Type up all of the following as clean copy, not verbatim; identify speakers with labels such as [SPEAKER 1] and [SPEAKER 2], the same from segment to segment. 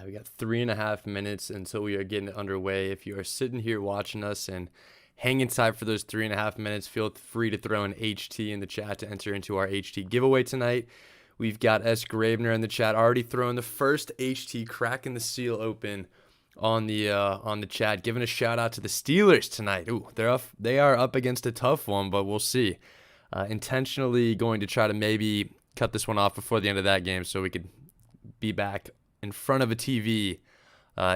[SPEAKER 1] We got 3.5 minutes until we are getting underway. If you are sitting here watching us and hanging tight for those 3.5 minutes, feel free to throw an HT in the chat to enter into our HT giveaway tonight. We've got S. Gravener in the chat already throwing the first HT, cracking the seal open on the chat, giving a shout out to the Steelers tonight. Ooh, they are up against a tough one, but we'll see. Intentionally going to try to maybe cut this one off before the end of that game so we could be back in front of a TV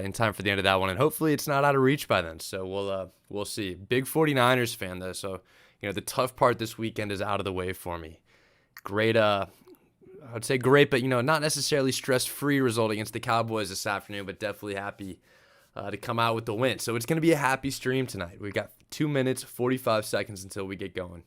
[SPEAKER 1] in time for the end of that one, and hopefully it's not out of reach by then. So we'll see. Big 49ers fan though, so the tough part this weekend is out of the way for me. Great, I would say great, but not necessarily stress-free result against the Cowboys this afternoon, but definitely happy to come out with the win. So it's going to be a happy stream tonight. We've got 2 minutes 45 seconds until we get going.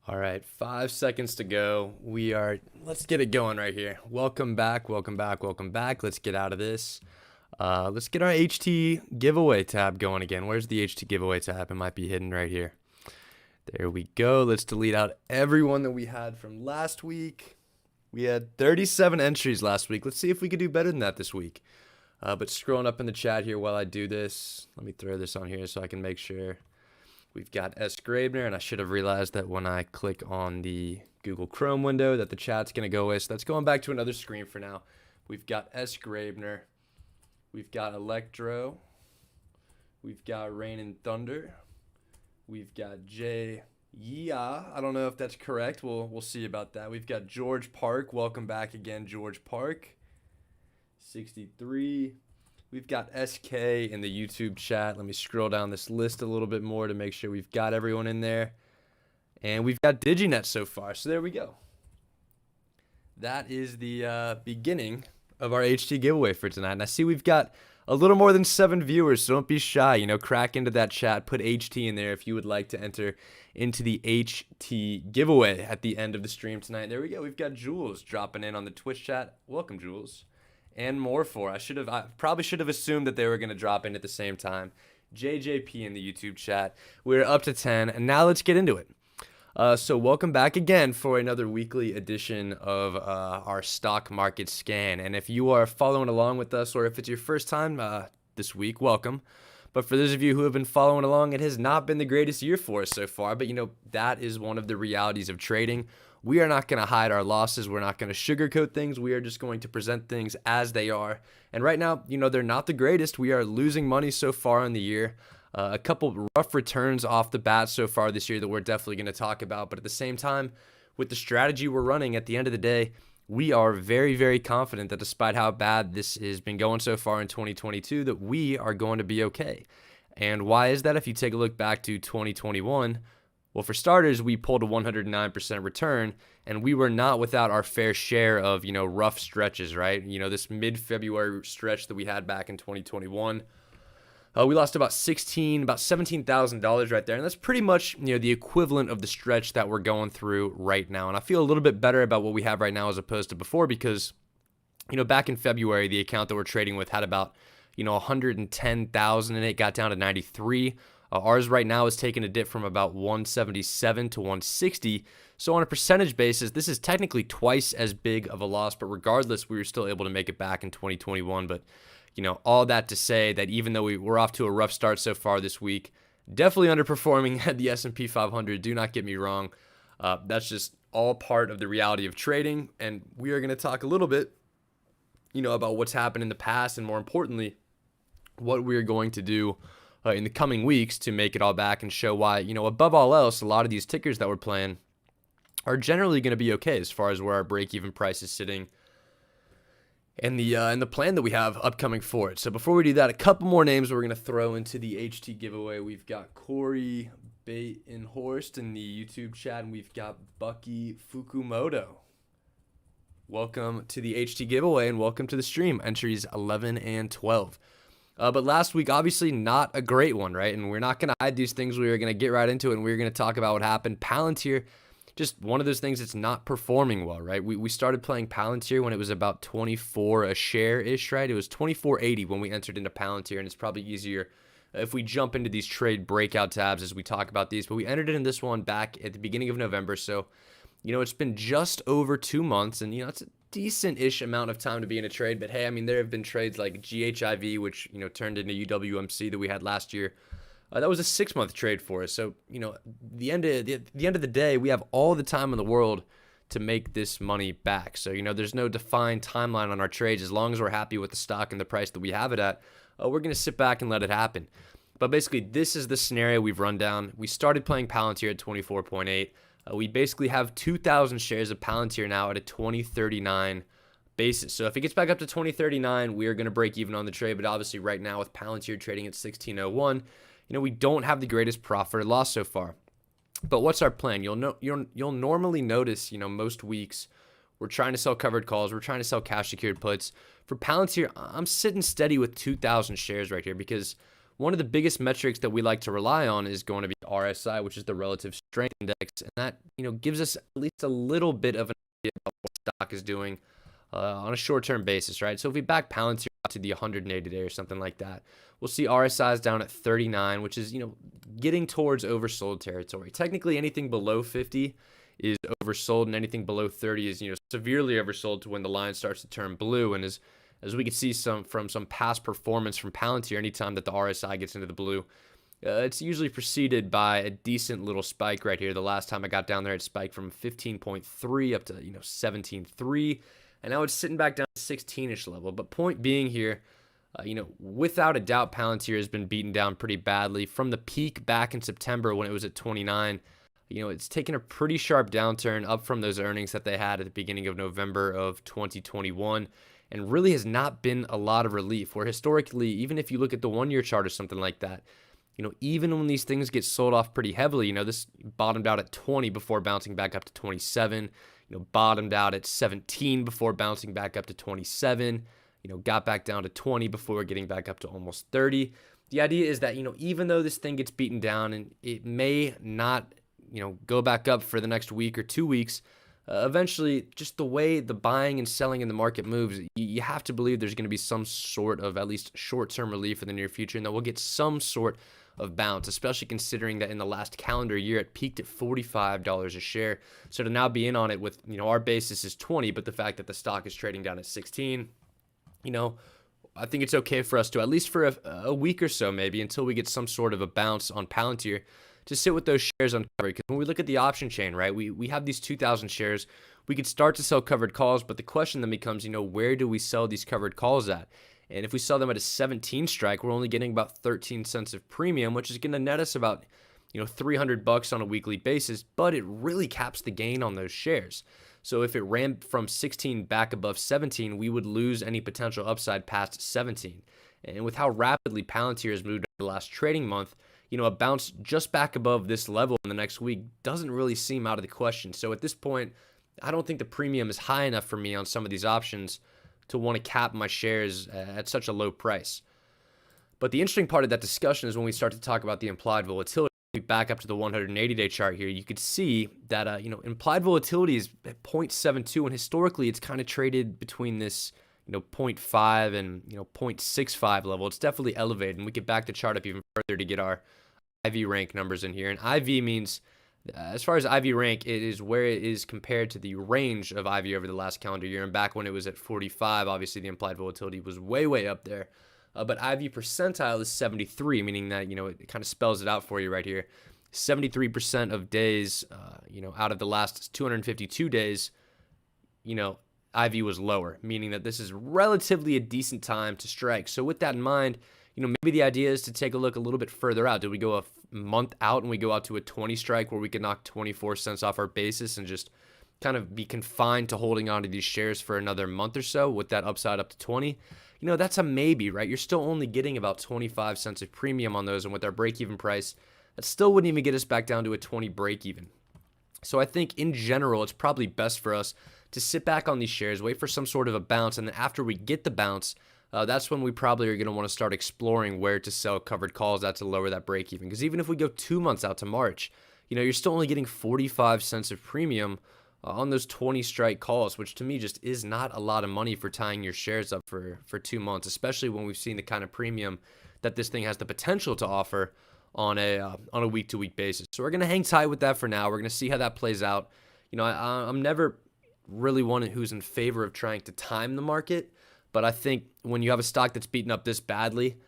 [SPEAKER 1] All right, 5 seconds to go. Let's get it going right here. Welcome back. Let's get out of this. Let's get our HT giveaway tab going again. Where's the HT giveaway tab? It might be hidden right here. There we go. Let's delete out everyone that we had from last week. We had 37 entries last week. Let's see if we could do better than that this week. But scrolling up in the chat here while I do this, let me throw this on here so I can make sure. We've got S. Gravener, and I should have realized that when I click on the Google Chrome window that the chat's going to go with. So that's going back to another screen for now. We've got S. Gravener. We've got Electro. We've got Rain and Thunder. We've got Jay. Yeah, I don't know if that's correct. We'll see about that. We've got George Park. Welcome back again, George Park. 63. We've got SK in the YouTube chat. Let me scroll down this list a little bit more to make sure we've got everyone in there. And we've got DigiNet so far. So there we go. That is the beginning of our HT giveaway for tonight. And I see we've got a little more than 7 viewers, so don't be shy. Crack into that chat. Put HT in there if you would like to enter into the HT giveaway at the end of the stream tonight. There we go. We've got Jules dropping in on the Twitch chat. Welcome, Jules. And more for. I probably should have assumed that they were going to drop in at the same time. JJP in the YouTube chat. We're up to 10, and now let's get into it. So welcome back again for another weekly edition of our stock market scan. And if you are following along with us, or if it's your first time this week, welcome. But for those of you who have been following along, it has not been the greatest year for us so far. But that is one of the realities of trading. We are not going to hide our losses. We're not going to sugarcoat things. We are just going to present things as they are. And right now, they're not the greatest. We are losing money so far in the year. A couple rough returns off the bat so far this year that we're definitely going to talk about. But at the same time, with the strategy we're running, at the end of the day, we are very, very confident that despite how bad this has been going so far in 2022, that we are going to be okay. And why is that? If you take a look back to 2021, well, for starters, we pulled a 109% return, and we were not without our fair share of, rough stretches, right? This mid-February stretch that we had back in 2021, we lost about $17,000 right there. And that's pretty much, the equivalent of the stretch that we're going through right now. And I feel a little bit better about what we have right now as opposed to before because, back in February, the account that we're trading with had about, 110,000 and it got down to 93. Ours right now is taking a dip from about 177 to 160. So on a percentage basis, this is technically twice as big of a loss, but regardless, we were still able to make it back in 2021. But all that to say that even though we're off to a rough start so far this week, definitely underperforming at the S&P 500. Do not get me wrong. That's just all part of the reality of trading. And we are going to talk a little bit, about what's happened in the past and more importantly, what we're going to do in the coming weeks to make it all back and show why, above all else, a lot of these tickers that we're playing are generally going to be okay as far as where our break-even price is sitting and the plan that we have upcoming for it. So before we do that, a couple more names we're going to throw into the HT giveaway. We've got Corey Batenhorst in the YouTube chat, and we've got Bucky Fukumoto. Welcome to the HT giveaway, and welcome to the stream. Entries 11 and 12. But last week, obviously not a great one, right? And we're not going to hide these things. We are going to get right into it, and we're going to talk about what happened. Palantir, just one of those things that's not performing well, right? We started playing Palantir when it was about 24 a share-ish, right? It was 24.80 when we entered into Palantir, and it's probably easier if we jump into these trade breakout tabs as we talk about these. But we entered in this one back at the beginning of November, so, it's been just over 2 months, and, it's a decent-ish amount of time to be in a trade. But, hey, there have been trades like GHIV, which, turned into UWMC that we had last year. That was a 6-month trade for us. So, the end of the day, we have all the time in the world to make this money back. So, there's no defined timeline on our trades. As long as we're happy with the stock and the price that we have it at, we're going to sit back and let it happen. But basically, this is the scenario we've run down. We started playing Palantir at 24.8. We basically have 2,000 shares of Palantir now at a 2039 basis. So if it gets back up to 2039, we are going to break even on the trade. But obviously, right now with Palantir trading at 1601, we don't have the greatest profit or loss so far. But what's our plan? You'll normally notice, most weeks we're trying to sell covered calls, we're trying to sell cash secured puts. For Palantir, I'm sitting steady with 2,000 shares right here because one of the biggest metrics that we like to rely on is going to be RSI, which is the relative strength index, and that gives us at least a little bit of an idea of what stock is doing on a short-term basis, right? So if we back Palantir to the 180 day or something like that, we'll see RSI's down at 39, which is, getting towards oversold territory. Technically, anything below 50 is oversold, and anything below 30 is, severely oversold to when the line starts to turn blue. And as we can see from some past performance from Palantir, anytime that the RSI gets into the blue, it's usually preceded by a decent little spike right here. The last time I got down there, it spiked from 15.3 up to 17.3. And now it's sitting back down to 16-ish level. But point being here, without a doubt, Palantir has been beaten down pretty badly. From the peak back in September when it was at 29, it's taken a pretty sharp downturn up from those earnings that they had at the beginning of November of 2021 and really has not been a lot of relief. Where historically, even if you look at the one-year chart or something like that, even when these things get sold off pretty heavily, this bottomed out at 20 before bouncing back up to 27, bottomed out at 17 before bouncing back up to 27, got back down to 20 before getting back up to almost 30. The idea is that, even though this thing gets beaten down and it may not, go back up for the next week or 2 weeks, eventually, just the way the buying and selling in the market moves, you have to believe there's going to be some sort of at least short-term relief in the near future, and that we'll get some sort of bounce, especially considering that in the last calendar year it peaked at $45 a share. So to now be in on it with, our basis is 20, but the fact that the stock is trading down at 16, I think it's okay for us to, at least for a week or so maybe, until we get some sort of a bounce on Palantir, to sit with those shares uncovered. Because when we look at the option chain, right, we have these 2,000 shares. We could start to sell covered calls, but the question then becomes, where do we sell these covered calls at? And if we sell them at a 17 strike, we're only getting about 13 cents of premium, which is going to net us about, $300 on a weekly basis, but it really caps the gain on those shares. So if it ran from 16 back above 17, we would lose any potential upside past 17. And with how rapidly Palantir has moved over the last trading month, a bounce just back above this level in the next week doesn't really seem out of the question. So at this point, I don't think the premium is high enough for me on some of these options to want to cap my shares at such a low price. But the interesting part of that discussion is when we start to talk about the implied volatility. Back up to the 180-day chart here, you could see that implied volatility is at 0.72, and historically it's kind of traded between this 0.5 and 0.65 level. It's definitely elevated, and we could back the chart up even further to get our IV rank numbers in here. And IV means, as far as IV rank, it is where it is compared to the range of IV over the last calendar year. And back when it was at 45, obviously the implied volatility was way up there. But IV percentile is 73, meaning that, it kind of spells it out for you right here. 73% of days, out of the last 252 days, IV was lower, meaning that this is relatively a decent time to strike. So with that in mind, maybe the idea is to take a look a little bit further out. Did we go a month out and we go out to a 20 strike where we could knock 24 cents off our basis and just kind of be confined to holding on to these shares for another month or so with that upside up to 20? That's a maybe, right? You're still only getting about 25 cents of premium on those, and with our break-even price, that still wouldn't even get us back down to a 20 break-even. So I think in general, it's probably best for us to sit back on these shares, wait for some sort of a bounce, and then after we get the bounce, that's when we probably are going to want to start exploring where to sell covered calls at to lower that break-even. Because even if we go 2 months out to March, you're still only getting 45 cents of premium on those 20 strike calls, which to me just is not a lot of money for tying your shares up for 2 months, especially when we've seen the kind of premium that this thing has the potential to offer on a week-to-week basis. So we're going to hang tight with that for now. We're going to see how that plays out. I'm never really one who's in favor of trying to time the market, but I think when you have a stock that's beaten up this badly,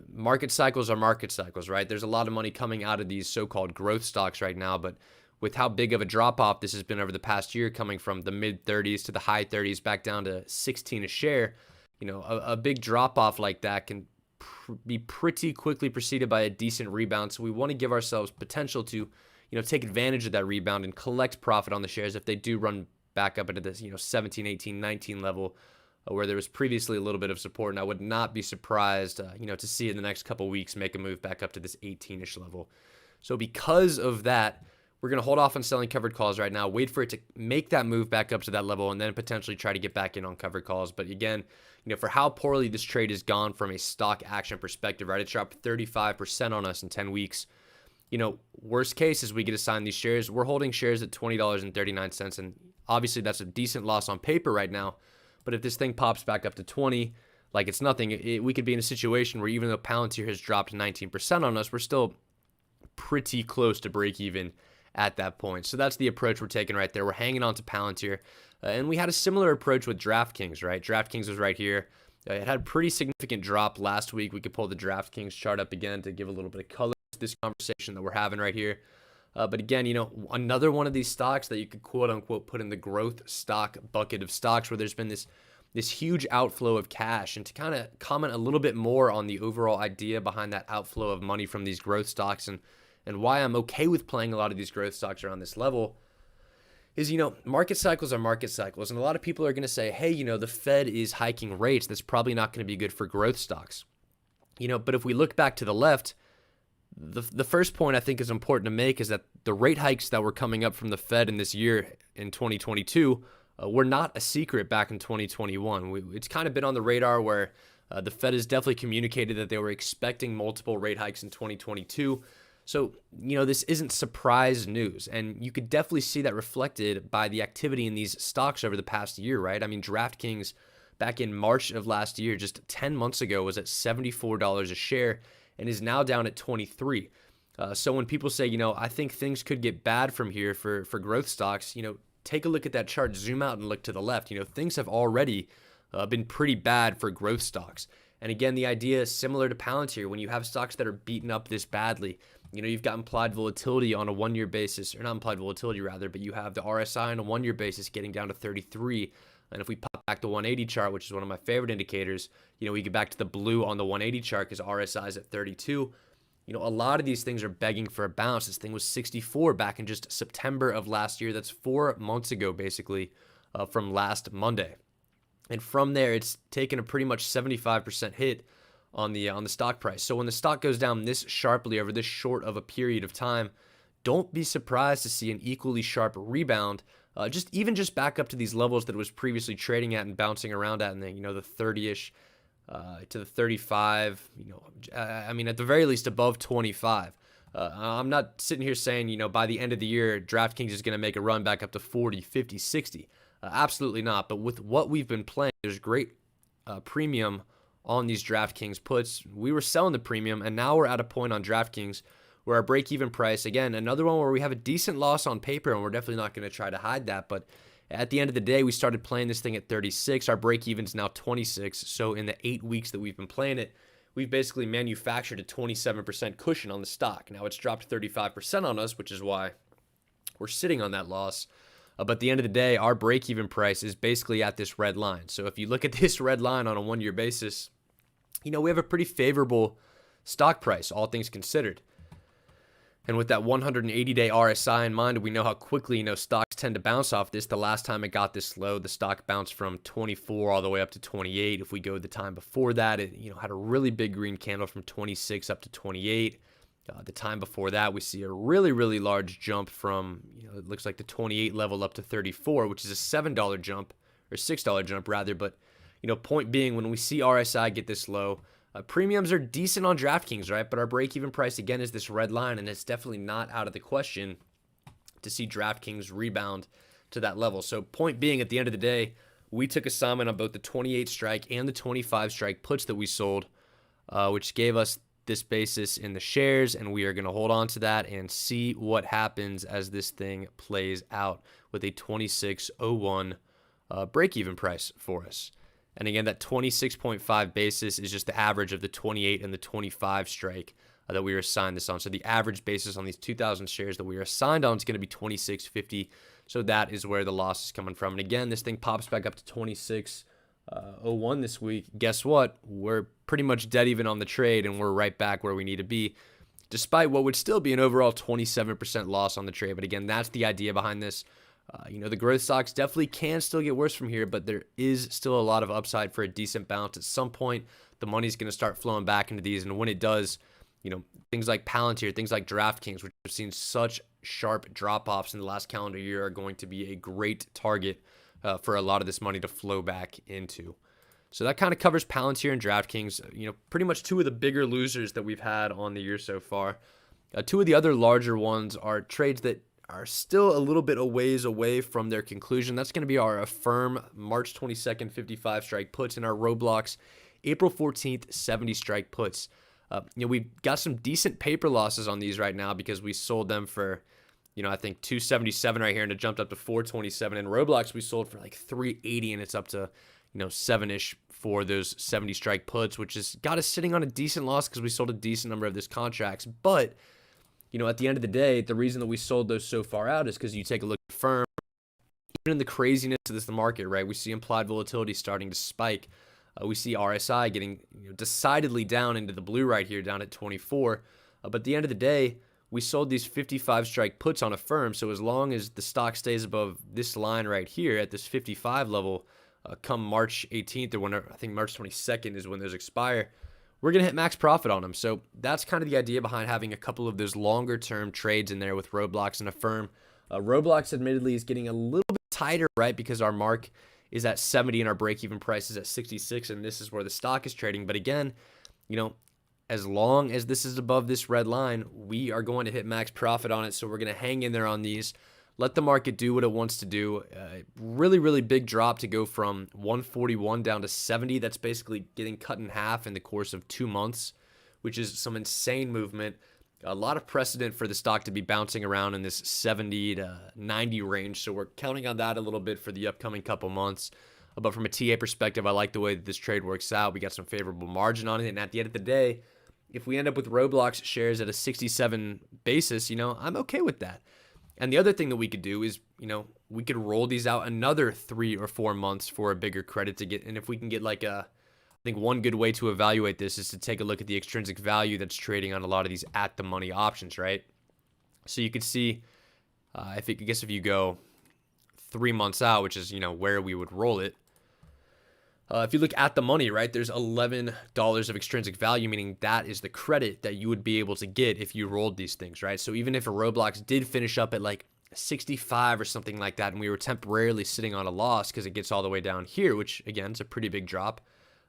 [SPEAKER 1] market cycles are market cycles, right? There's a lot of money coming out of these so-called growth stocks right now, but with how big of a drop-off this has been over the past year, coming from the mid-30s to the high 30s back down to 16 a share, a big drop-off like that can be pretty quickly preceded by a decent rebound. So we want to give ourselves potential to, take advantage of that rebound and collect profit on the shares if they do run back up into this, 17, 18, 19 level where there was previously a little bit of support. And I would not be surprised, to see in the next couple weeks make a move back up to this 18-ish level. So because of that, we're going to hold off on selling covered calls right now, wait for it to make that move back up to that level, and then potentially try to get back in on covered calls. But again, for how poorly this trade has gone from a stock action perspective, right? It dropped 35% on us in 10 weeks. Worst case is we get assigned these shares. We're holding shares at $20.39, and obviously that's a decent loss on paper right now. But if this thing pops back up to 20, like it's nothing, we could be in a situation where even though Palantir has dropped 19% on us, we're still pretty close to break even at that point. So that's the approach we're taking right there. We're hanging on to Palantir. And we had a similar approach with DraftKings, right? DraftKings was right here. It had a pretty significant drop last week. We could pull the DraftKings chart up again to give a little bit of color to this conversation that we're having right here. But again, another one of these stocks that you could quote unquote put in the growth stock bucket of stocks where there's been this huge outflow of cash. And to kind of comment a little bit more on the overall idea behind that outflow of money from these growth stocks and why I'm okay with playing a lot of these growth stocks around this level is, market cycles are market cycles. And a lot of people are going to say, hey, the Fed is hiking rates. That's probably not going to be good for growth stocks. But if we look back to the left, the first point I think is important to make is that the rate hikes that were coming up from the Fed in this year in 2022 were not a secret back in 2021. It's kind of been on the radar where the Fed has definitely communicated that they were expecting multiple rate hikes in 2022. So, this isn't surprise news, and you could definitely see that reflected by the activity in these stocks over the past year, right? I mean, DraftKings back in March of last year, just 10 months ago, was at $74 a share, and is now down at 23. So when people say, I think things could get bad from here for growth stocks, take a look at that chart, zoom out and look to the left. Things have already been pretty bad for growth stocks. And again, the idea is similar to Palantir. When you have stocks that are beaten up this badly, you've got implied volatility on a 1-year basis, or not implied volatility rather, but you have the RSI on a 1-year basis getting down to 33. And if we pop back the 180 chart, which is one of my favorite indicators, we get back to the blue on the 180 chart because RSI is at 32. A lot of these things are begging for a bounce. This thing was 64 back in just September of last year. That's 4 months ago, basically, from last Monday. And from there, it's taken a pretty much 75% hit on the stock price. So when the stock goes down this sharply over this short of a period of time, don't be surprised to see an equally sharp rebound, just back up to these levels that it was previously trading at and bouncing around at, and then the 30ish. To the 35, at the very least above 25. I'm not sitting here saying, by the end of the year, DraftKings is going to make a run back up to 40, 50, 60. Absolutely not. But with what we've been playing, there's great premium on these DraftKings puts. We were selling the premium, and now we're at a point on DraftKings where our break-even price, again, another one where we have a decent loss on paper, and we're definitely not going to try to hide that, but at the end of the day, we started playing this thing at 36. Our break-even is now 26. So in the 8 weeks that we've been playing it, we've basically manufactured a 27% cushion on the stock. Now it's dropped 35% on us, which is why we're sitting on that loss. But at the end of the day, our break-even price is basically at this red line. So if you look at this red line on a 1-year basis, we have a pretty favorable stock price, all things considered. And with that 180-day RSI in mind, we know how quickly, stocks tend to bounce off this. The last time it got this low, the stock bounced from 24 all the way up to 28. If we go the time before that, it, had a really big green candle from 26 up to 28. The time before that, we see a really, really large jump from, it looks like the 28 level up to 34, which is a $7 jump, or $6 jump rather. But, point being, when we see RSI get this low, premiums are decent on DraftKings, right? But our break-even price, again, is this red line, and it's definitely not out of the question to see DraftKings rebound to that level. So point being, at the end of the day, we took assignment on both the 28 strike and the 25 strike puts that we sold, which gave us this basis in the shares, and we are going to hold on to that and see what happens as this thing plays out with a 26.01 break-even price for us. And again, that 26.5 basis is just the average of the 28 and the 25 strike that we were assigned this on. So the average basis on these 2,000 shares that we are assigned on is going to be 26.50. So that is where the loss is coming from. And again, this thing pops back up to 26.01 this week. Guess what? We're pretty much dead even on the trade, and we're right back where we need to be, despite what would still be an overall 27% loss on the trade. But again, that's the idea behind this. The growth stocks definitely can still get worse from here, but there is still a lot of upside for a decent bounce. At some point, the money's going to start flowing back into these, and when it does, things like Palantir, things like DraftKings, which have seen such sharp drop-offs in the last calendar year, are going to be a great target for a lot of this money to flow back into. So that kind of covers Palantir and DraftKings, pretty much two of the bigger losers that we've had on the year so far. Two of the other larger ones are trades that are still a little bit a ways away from their conclusion. That's going to be our Affirm March 22nd 55 strike puts and our Roblox April 14th 70 strike puts. We've got some decent paper losses on these right now because we sold them for, I think 277 right here, and it jumped up to 427. And Roblox we sold for like 380, and it's up to 7-ish for those 70 strike puts, which has got us sitting on a decent loss because we sold a decent number of these contracts. But at the end of the day, the reason that we sold those so far out is because you take a look at Firm, even in the craziness of the market, right? We see implied volatility starting to spike. We see RSI getting decidedly down into the blue right here, down at 24. But at the end of the day, we sold these 55 strike puts on Affirm. So as long as the stock stays above this line right here at this 55 level, come March 18th or whenever, I think March 22nd is when those expire, we're going to hit max profit on them. So that's kind of the idea behind having a couple of those longer term trades in there with Roblox and Affirm. Roblox admittedly is getting a little bit tighter, right? Because our mark is at 70 and our break-even price is at 66, and this is where the stock is trading. But again, as long as this is above this red line, we are going to hit max profit on it. So we're going to hang in there on these. Let the market do what it wants to do. Really, really big drop to go from 141 down to 70. That's basically getting cut in half in the course of 2 months, which is some insane movement. A lot of precedent for the stock to be bouncing around in this 70 to 90 range. So we're counting on that a little bit for the upcoming couple months. But from a TA perspective, I like the way that this trade works out. We got some favorable margin on it. And at the end of the day, if we end up with Roblox shares at a 67 basis, I'm okay with that. And the other thing that we could do is, we could roll these out another 3 or 4 months for a bigger credit to get. And if we can get I think one good way to evaluate this is to take a look at the extrinsic value that's trading on a lot of these at the money options, right? So you could see, if you go 3 months out, which is, where we would roll it. If you look at the money, right, there's $11 of extrinsic value, meaning that is the credit that you would be able to get if you rolled these things, right? So even if a Roblox did finish up at 65 or something like that, and we were temporarily sitting on a loss because it gets all the way down here, which again is a pretty big drop,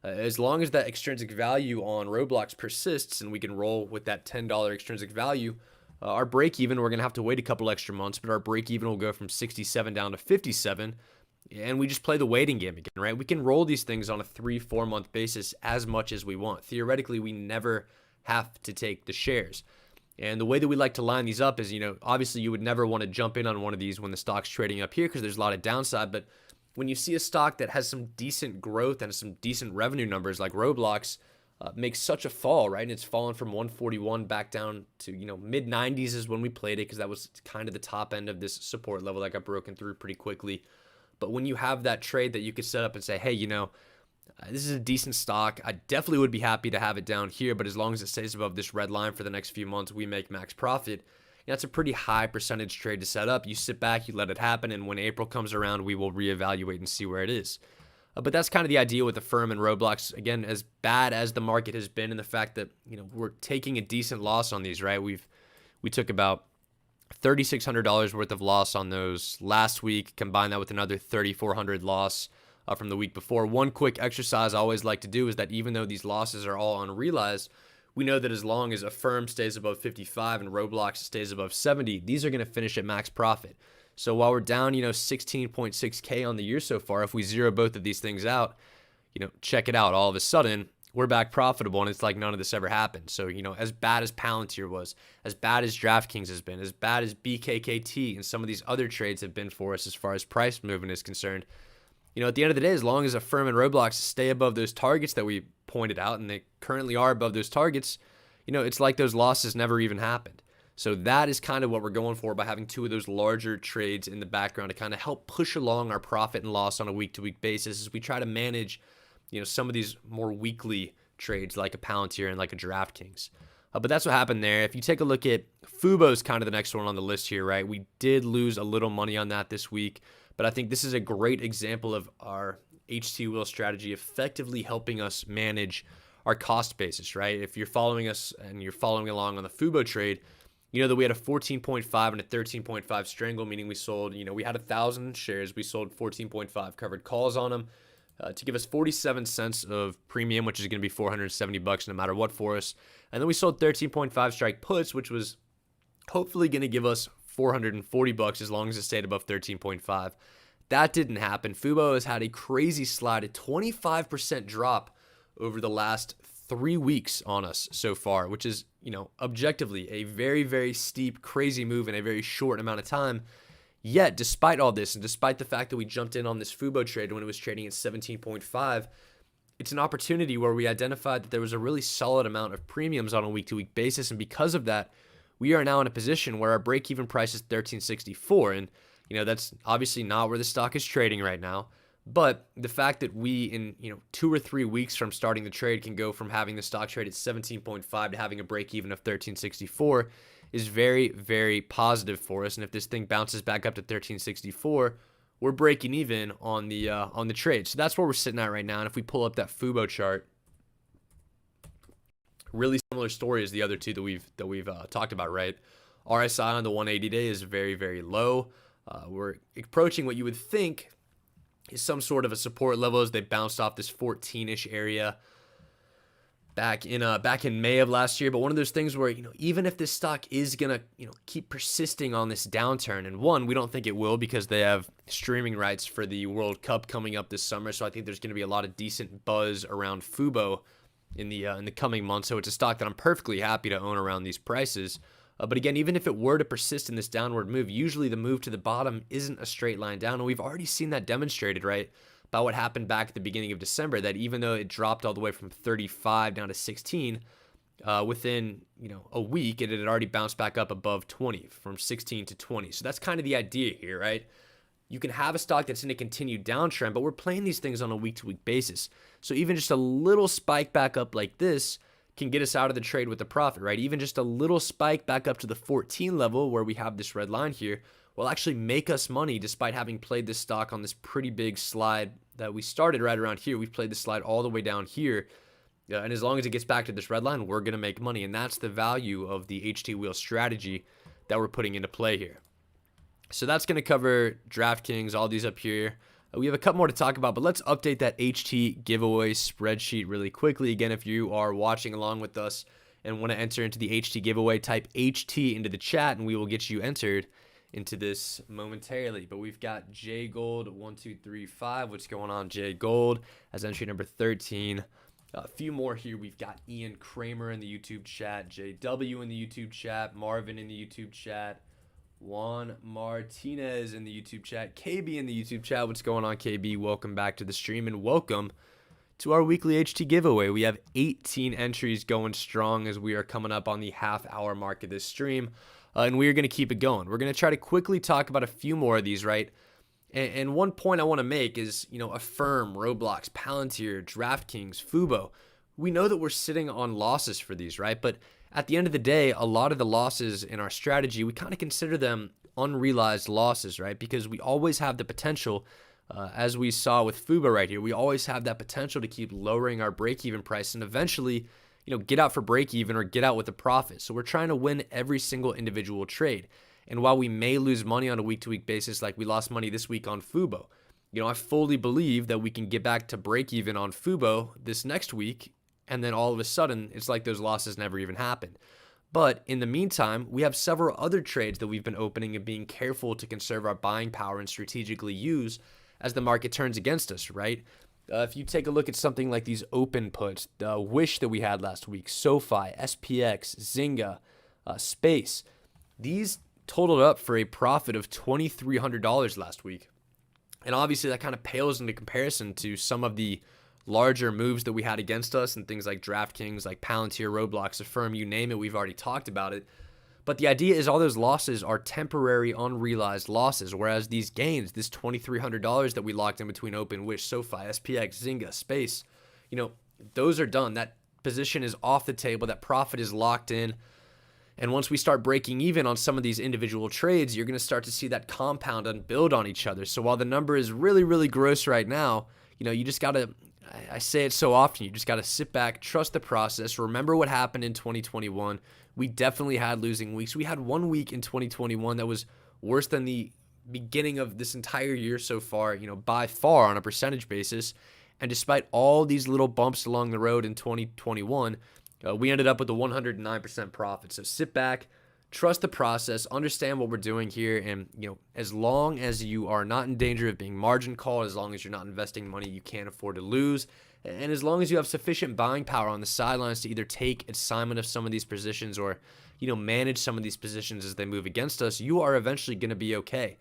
[SPEAKER 1] as long as that extrinsic value on Roblox persists and we can roll with that $10 extrinsic value, our break even, we're going to have to wait a couple extra months, but our break even will go from 67 down to 57. And we just play the waiting game again, right? We can roll these things on a 3-4 month basis as much as we want. Theoretically, we never have to take the shares. And the way that we like to line these up is, obviously you would never want to jump in on one of these when the stock's trading up here because there's a lot of downside. But when you see a stock that has some decent growth and some decent revenue numbers like Roblox makes such a fall, right? And it's fallen from 141 back down to, mid 90s is when we played it because that was kind of the top end of this support level that got broken through pretty quickly. But when you have that trade that you could set up and say, hey, this is a decent stock. I definitely would be happy to have it down here, but as long as it stays above this red line for the next few months, we make max profit. That's a pretty high percentage trade to set up. You sit back, you let it happen, and when April comes around, we will reevaluate and see where it is. But that's kind of the idea with the firm and Roblox. Again, as bad as the market has been and the fact that, we're taking a decent loss on these, right? We took about $3,600 worth of loss on those last week. Combine that with another $3,400 loss from the week before. One quick exercise I always like to do is that even though these losses are all unrealized, we know that as long as a firm stays above 55 and Roblox stays above 70, these are going to finish at max profit. So while we're down, 16.6K on the year so far, if we zero both of these things out, check it out. All of a sudden, we're back profitable, and it's like none of this ever happened. So, as bad as Palantir was, as bad as DraftKings has been, as bad as BKKT and some of these other trades have been for us as far as price movement is concerned, at the end of the day, as long as a firm and Roblox stay above those targets that we pointed out, and they currently are above those targets, it's like those losses never even happened. So that is kind of what we're going for by having two of those larger trades in the background to kind of help push along our profit and loss on a week-to-week basis as we try to manage some of these more weekly trades like a Palantir and like a DraftKings. But that's what happened there. If you take a look at Fubo's kind of the next one on the list here, right? We did lose a little money on that this week, but I think this is a great example of our HT wheel strategy effectively helping us manage our cost basis, right? If you're following us and you're following along on the Fubo trade, you know that we had a 14.5 and a 13.5 strangle, meaning we sold, we had 1,000 shares. We sold 14.5 covered calls on them. To give us 47 cents of premium, which is going to be $470 no matter what for us. And then we sold 13.5 strike puts, which was hopefully going to give us $440 as long as it stayed above 13.5. That didn't happen. Fubo has had a crazy slide, a 25% drop over the last 3 weeks on us so far, which is, objectively a very, very steep, crazy move in a very short amount of time. Yet, despite all this, and despite the fact that we jumped in on this Fubo trade when it was trading at 17.5, it's an opportunity where we identified that there was a really solid amount of premiums on a week-to-week basis, and because of that, we are now in a position where our break-even price is $13.64, and that's obviously not where the stock is trading right now. But the fact that we, in 2 or 3 weeks from starting the trade, can go from having the stock trade at 17.5 to having a break-even of $13.64 is very, very positive for us. And if this thing bounces back up to $13.64, we're breaking even on the trade. So that's where we're sitting at right now. And if we pull up that Fubo chart, really similar story as the other two that we've talked about, right? RSI on the 180 day is very, very low. We're approaching what you would think is some sort of a support level as they bounced off this 14-ish area back in May of last year. But one of those things where, even if this stock is going to, keep persisting on this downturn, and one, we don't think it will because they have streaming rights for the World Cup coming up this summer. So I think there's going to be a lot of decent buzz around Fubo in the coming months. So it's a stock that I'm perfectly happy to own around these prices. But again, even if it were to persist in this downward move, usually the move to the bottom isn't a straight line down. And we've already seen that demonstrated, right, by what happened back at the beginning of December, that even though it dropped all the way from 35 down to 16, within a week, it had already bounced back up above 20, from 16 to 20. So that's kind of the idea here, right? You can have a stock that's in a continued downtrend, but we're playing these things on a week-to-week basis. So even just a little spike back up like this can get us out of the trade with a profit, right? Even just a little spike back up to the 14 level where we have this red line here will actually make us money despite having played this stock on this pretty big slide that we started right around here. We've played the slide all the way down here. And as long as it gets back to this red line, we're going to make money. And that's the value of the HT wheel strategy that we're putting into play here. So that's going to cover DraftKings, all these up here. We have a couple more to talk about, but let's update that HT giveaway spreadsheet really quickly. Again, if you are watching along with us and want to enter into the HT giveaway, type HT into the chat and we will get you entered into this momentarily. But we've got J Gold 1235. What's going on, J Gold, as entry number 13. A few more here. We've got Ian Kramer in the YouTube chat, JW in the YouTube chat, Marvin in the YouTube chat, Juan Martinez in the YouTube chat, KB in the YouTube chat. What's going on, KB? Welcome back to the stream and welcome to our weekly HT giveaway. We have 18 entries going strong as we are coming up on the half-hour mark of this stream, and we are going to keep it going. We're going to try to quickly talk about a few more of these, right? And one point I want to make is, Affirm, Roblox, Palantir, DraftKings, Fubo. We know that we're sitting on losses for these, right? But at the end of the day, a lot of the losses in our strategy, we kind of consider them unrealized losses, right? Because we always have the potential, as we saw with Fubo right here, we always have that potential to keep lowering our break-even price and eventually, get out for break-even or get out with a profit. So we're trying to win every single individual trade. And while we may lose money on a week-to-week basis, like we lost money this week on Fubo, I fully believe that we can get back to break-even on Fubo this next week. And then all of a sudden, it's like those losses never even happened. But in the meantime, we have several other trades that we've been opening and being careful to conserve our buying power and strategically use as the market turns against us, right? If you take a look at something like these open puts, the Wish that we had last week, SoFi, SPX, Zynga, Space, these totaled up for a profit of $2,300 last week. And obviously that kind of pales into comparison to some of the larger moves that we had against us and things like DraftKings, like Palantir, Roblox, Affirm, you name it, we've already talked about it. But the idea is all those losses are temporary, unrealized losses, whereas these gains, this $2,300 that we locked in between Open, Wish, SoFi, SPX, Zynga, Space, those are done. That position is off the table. That profit is locked in. And once we start breaking even on some of these individual trades, you're going to start to see that compound and build on each other. So while the number is really, really gross right now, you just got to, I say it so often, you just got to sit back, trust the process. Remember what happened in 2021. We definitely had losing weeks. We had 1 week in 2021 that was worse than the beginning of this entire year so far, by far on a percentage basis. And despite all these little bumps along the road in 2021, we ended up with a 109% profit. So sit back, trust the process, understand what we're doing here. And, as long as you are not in danger of being margin called, as long as you're not investing money you can't afford to lose, and as long as you have sufficient buying power on the sidelines to either take assignment of some of these positions or, manage some of these positions as they move against us, you are eventually going to be okay.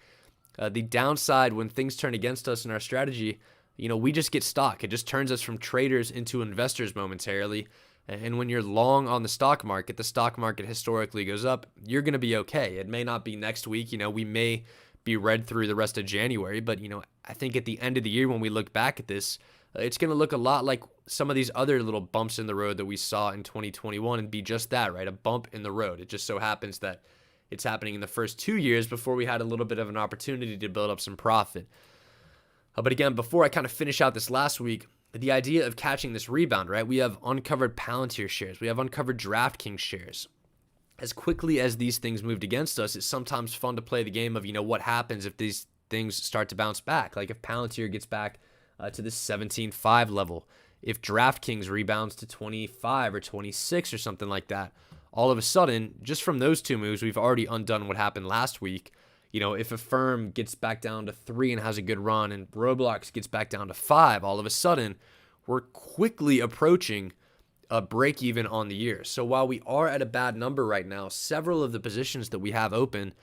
[SPEAKER 1] The downside when things turn against us in our strategy, we just get stuck. It just turns us from traders into investors momentarily. And when you're long on the stock market historically goes up, you're going to be okay. It may not be next week. We may be read through the rest of January. But, I think at the end of the year when we look back at this, it's going to look a lot like some of these other little bumps in the road that we saw in 2021 and be just that, right? A bump in the road. It just so happens that it's happening in the first 2 years before we had a little bit of an opportunity to build up some profit. But again, before I kind of finish out this last week, the idea of catching this rebound, right? We have uncovered Palantir shares. We have uncovered DraftKings shares. As quickly as these things moved against us, it's sometimes fun to play the game of, what happens if these things start to bounce back. Like if Palantir gets back to the 17.5 level, if DraftKings rebounds to 25 or 26 or something like that, all of a sudden, just from those two moves, we've already undone what happened last week. If Affirm gets back down to 3 and has a good run and Roblox gets back down to 5, all of a sudden, we're quickly approaching break even on the year. So while we are at a bad number right now, several of the positions that we have open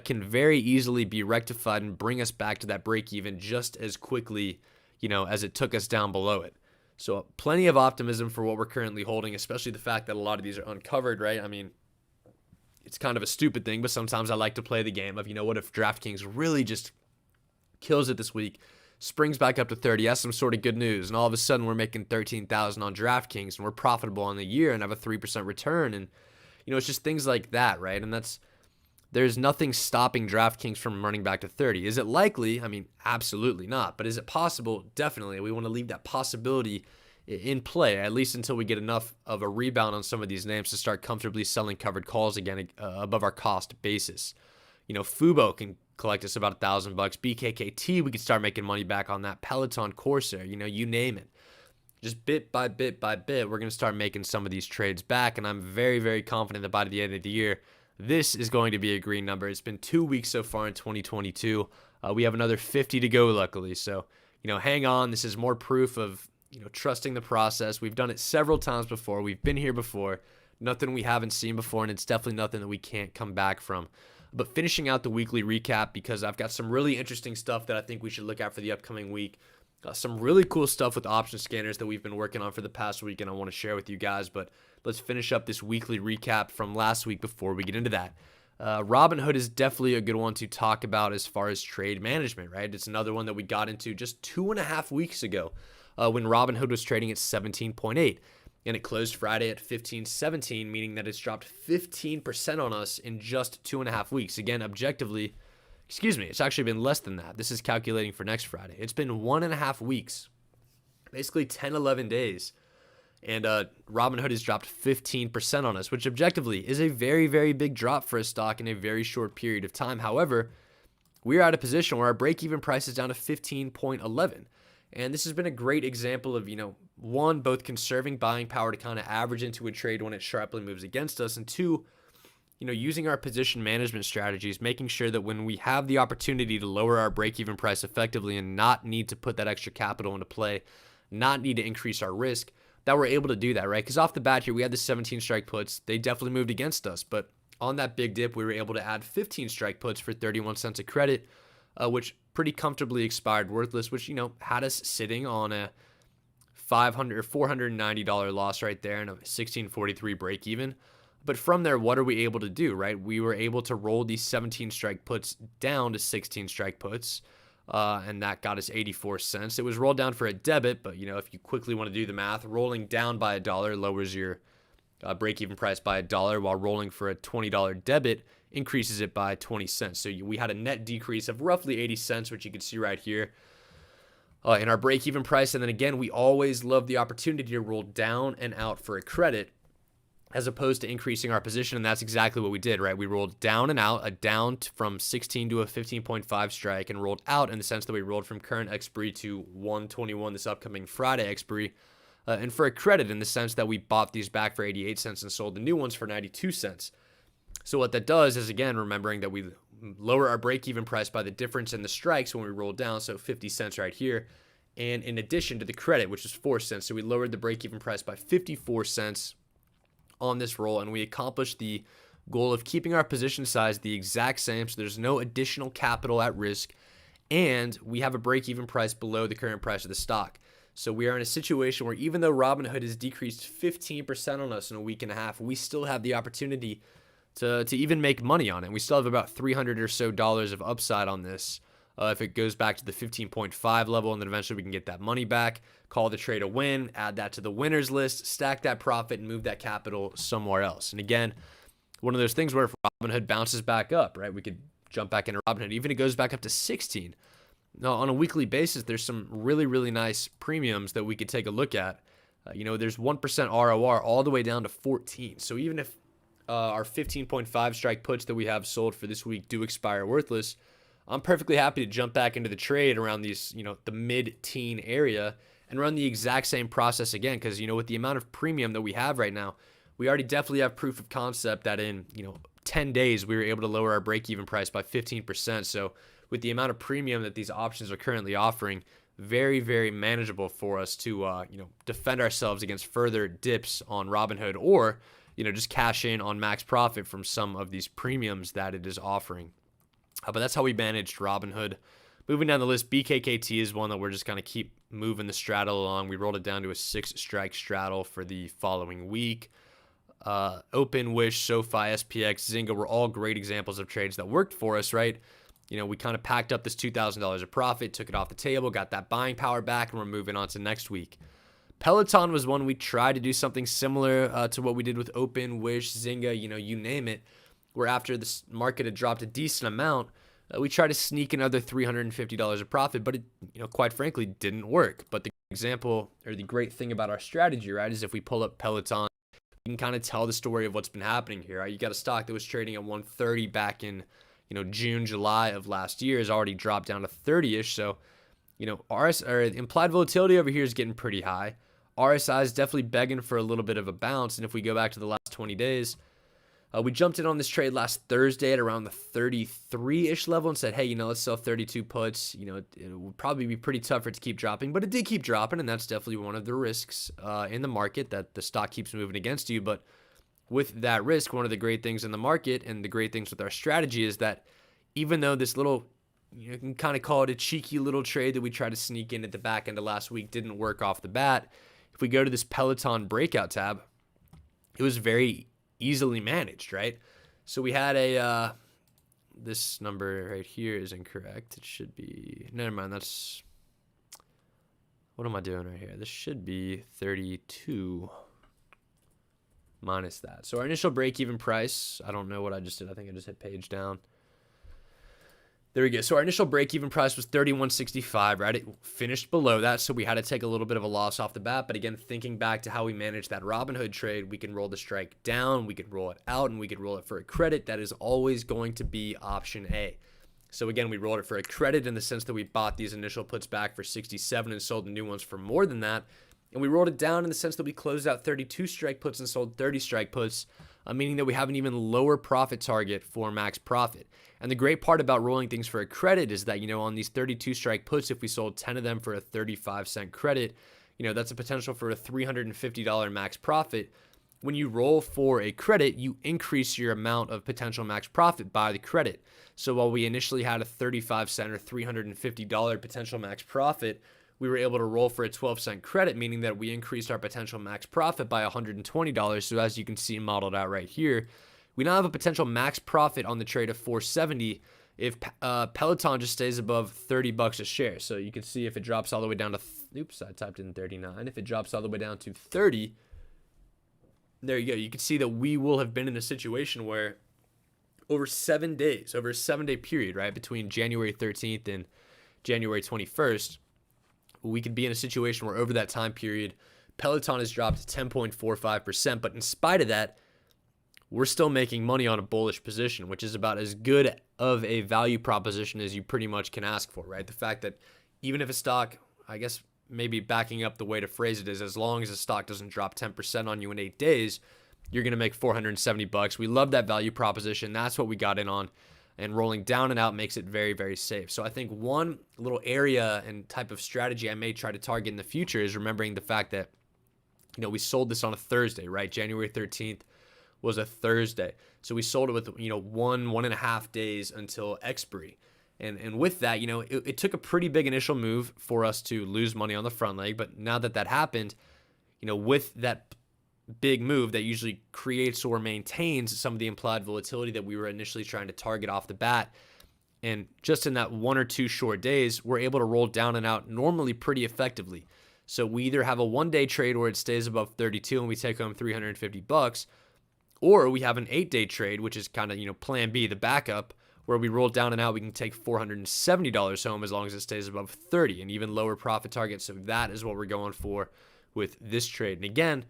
[SPEAKER 1] can very easily be rectified and bring us back to that break even just as quickly, as it took us down below it. So plenty of optimism for what we're currently holding, especially the fact that a lot of these are uncovered, right? I mean, it's kind of a stupid thing, but sometimes I like to play the game of, what if DraftKings really just kills it this week, springs back up to 30, has some sort of good news, and all of a sudden we're making 13,000 on DraftKings and we're profitable on the year and have a 3% return. And, it's just things like that, right? And there's nothing stopping DraftKings from running back to 30. Is it likely? I mean, absolutely not. But is it possible? Definitely. We want to leave that possibility in play, at least until we get enough of a rebound on some of these names to start comfortably selling covered calls again above our cost basis. Fubo can collect us about $1,000. BKKT, we can start making money back on that. Peloton, Corsair, you name it. Just bit by bit by bit, we're going to start making some of these trades back. And I'm very, very confident that by the end of the year, this is going to be a green number. It's been 2 weeks so far in 2022. We have another 50 to go, luckily. So, hang on. This is more proof of, trusting the process. We've done it several times before. We've been here before. Nothing we haven't seen before, and it's definitely nothing that we can't come back from. But finishing out the weekly recap, because I've got some really interesting stuff that I think we should look at for the upcoming week. Some really cool stuff with option scanners that we've been working on for the past week, and I want to share with you guys. But let's finish up this weekly recap from last week before we get into that. Robinhood is definitely a good one to talk about as far as trade management, right? It's another one that we got into just 2.5 weeks ago when Robinhood was trading at 17.8. And it closed Friday at 15.17, meaning that it's dropped 15% on us in just 2.5 weeks. Again, objectively, it's actually been less than that. This is calculating for next Friday. It's been 1.5 weeks, basically 10, 11 days. And Robinhood has dropped 15% on us, which objectively is a very, very big drop for a stock in a very short period of time. However, we're at a position where our break-even price is down to 15.11. And this has been a great example of, one, both conserving buying power to kind of average into a trade when it sharply moves against us, and two, using our position management strategies, making sure that when we have the opportunity to lower our break-even price effectively and not need to put that extra capital into play, not need to increase our risk, that we're able to do that, right? Because off the bat here, we had the 17 strike puts. They definitely moved against us, but on that big dip, we were able to add 15 strike puts for 31 cents a credit, which pretty comfortably expired worthless, which, had us sitting on a $500 or $490 loss right there and a 1643 break even. But from there, what are we able to do, right? We were able to roll these 17 strike puts down to 16 strike puts, and that got us 84 cents. It was rolled down for a debit, but, if you quickly want to do the math, rolling down by $1 lowers your break-even price by $1, while rolling for a $20 debit increases it by 20 cents. So we had a net decrease of roughly 80 cents, which you can see right here in our break-even price. And then again, we always love the opportunity to roll down and out for a credit as opposed to increasing our position. And that's exactly what we did, right? We rolled down and out, from 16 to a 15.5 strike, and rolled out in the sense that we rolled from current expiry to 121 this upcoming Friday expiry. And for a credit in the sense that we bought these back for 88 cents and sold the new ones for 92 cents. So what that does is, again, remembering that we lower our break-even price by the difference in the strikes when we roll down, so 50 cents right here, and in addition to the credit, which is 4 cents. So we lowered the break-even price by 54 cents on this roll, and we accomplished the goal of keeping our position size the exact same, so there's no additional capital at risk, and we have a break-even price below the current price of the stock. So we are in a situation where even though Robinhood has decreased 15% on us in a week and a half, we still have the opportunity to even make money on it. We still have about $300 or so of upside on this. If it goes back to the 15.5 level, and then eventually we can get that money back, call the trade a win, add that to the winners list, stack that profit, and move that capital somewhere else. And again, one of those things where if Robinhood bounces back up, right, we could jump back into Robinhood. Even if it goes back up to 16. Now, on a weekly basis, there's some really, really nice premiums that we could take a look at. There's 1% ROR all the way down to 14. So even if our 15.5 strike puts that we have sold for this week do expire worthless, I'm perfectly happy to jump back into the trade around these, the mid-teen area and run the exact same process again. Because, with the amount of premium that we have right now, we already definitely have proof of concept that in, 10 days, we were able to lower our break-even price by 15%. So with the amount of premium that these options are currently offering, very, very manageable for us to, defend ourselves against further dips on Robinhood, or, just cash in on max profit from some of these premiums that it is offering. But that's how we managed Robinhood. Moving down the list, BKKT is one that we're just going to keep moving the straddle along. We rolled it down to a 6-strike straddle for the following week. Open, Wish, SoFi, SPX, Zynga were all great examples of trades that worked for us, right? We kind of packed up this $2,000 of profit, took it off the table, got that buying power back, and we're moving on to next week. Peloton was one we tried to do something similar to what we did with Open, Wish, Zynga, you name it, where after the market had dropped a decent amount, we tried to sneak another $350 of profit, but it, quite frankly, didn't work. But the example, or the great thing about our strategy, right, is if we pull up Peloton, you can kind of tell the story of what's been happening here, right? You got a stock that was trading at 130 back in, June, July of last year, has already dropped down to 30-ish. So, implied volatility over here is getting pretty high. RSI is definitely begging for a little bit of a bounce. And if we go back to the last 20 days, we jumped in on this trade last Thursday at around the 33-ish level and said, hey, let's sell 32 puts. It would probably be pretty tough for it to keep dropping, but it did keep dropping, and that's definitely one of the risks in the market, that the stock keeps moving against you. But with that risk, one of the great things in the market and the great things with our strategy is that even though this little, you can kind of call it a cheeky little trade that we tried to sneak in at the back end of last week didn't work off the bat, if we go to this Peloton breakout tab, it was very easily managed, right? So we had this number right here is incorrect. It should be, never mind, what am I doing right here? This should be 32 minus that. So our initial break-even price, I don't know what I just did. I think I just hit page down. There we go. So our initial break-even price was $31.65, right? It finished below that, so we had to take a little bit of a loss off the bat. But again, thinking back to how we managed that Robinhood trade, we can roll the strike down, we could roll it out, and we could roll it for a credit. That is always going to be option A. So again, we rolled it for a credit in the sense that we bought these initial puts back for 67 and sold the new ones for more than that. And we rolled it down in the sense that we closed out 32 strike puts and sold 30 strike puts, meaning that we have an even lower profit target for max profit. And the great part about rolling things for a credit is that, on these 32 strike puts, if we sold 10 of them for a 35-cent credit, that's a potential for a $350 max profit. When you roll for a credit, you increase your amount of potential max profit by the credit. So while we initially had a 35-cent or $350 potential max profit, we were able to roll for a 12-cent credit, meaning that we increased our potential max profit by $120. So as you can see modeled out right here, we now have a potential max profit on the trade of $470 if Peloton just stays above $30 a share. So you can see if it drops all the way down to, I typed in 39. If it drops all the way down to 30, there you go. You can see that we will have been in a situation where over 7 days, over a 7-day period, right, between January 13th and January 21st, we could be in a situation where over that time period, Peloton has dropped 10.45%. But in spite of that, we're still making money on a bullish position, which is about as good of a value proposition as you pretty much can ask for, right? The fact that even if a stock, I guess maybe backing up the way to phrase it is, as long as a stock doesn't drop 10% on you in 8 days, you're going to make $470. We love that value proposition. That's what we got in on. And rolling down and out makes it very, very safe. So I think one little area and type of strategy I may try to target in the future is remembering the fact that, we sold this on a Thursday, right? January 13th was a Thursday. So we sold it with, 1.5 days until expiry. And with that, it took a pretty big initial move for us to lose money on the front leg. But now that happened, with that big move that usually creates or maintains some of the implied volatility that we were initially trying to target off the bat. And just in that 1 or 2 short days, we're able to roll down and out normally pretty effectively. So we either have a 1-day trade where it stays above 32 and we take home $350, or we have an 8-day trade, which is kind of, plan B, the backup, where we roll down and out, we can take $470 home as long as it stays above 30, and even lower profit target. So that is what we're going for with this trade. And again,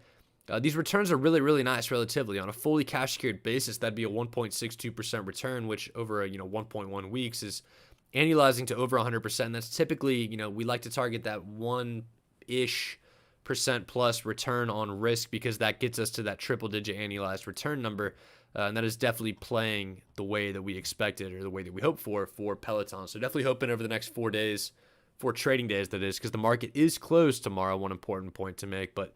[SPEAKER 1] these returns are really, really nice relatively. On a fully cash secured basis, that'd be a 1.62% return, which over 1.1 weeks is annualizing to over 100%. And that's typically, we like to target that 1-ish % plus return on risk, because that gets us to that triple-digit annualized return number. And that is definitely playing the way that we expected, or the way that we hope for Peloton. So definitely hoping over the next 4 days 4 trading days, that is, because the market is closed tomorrow. One important point to make, but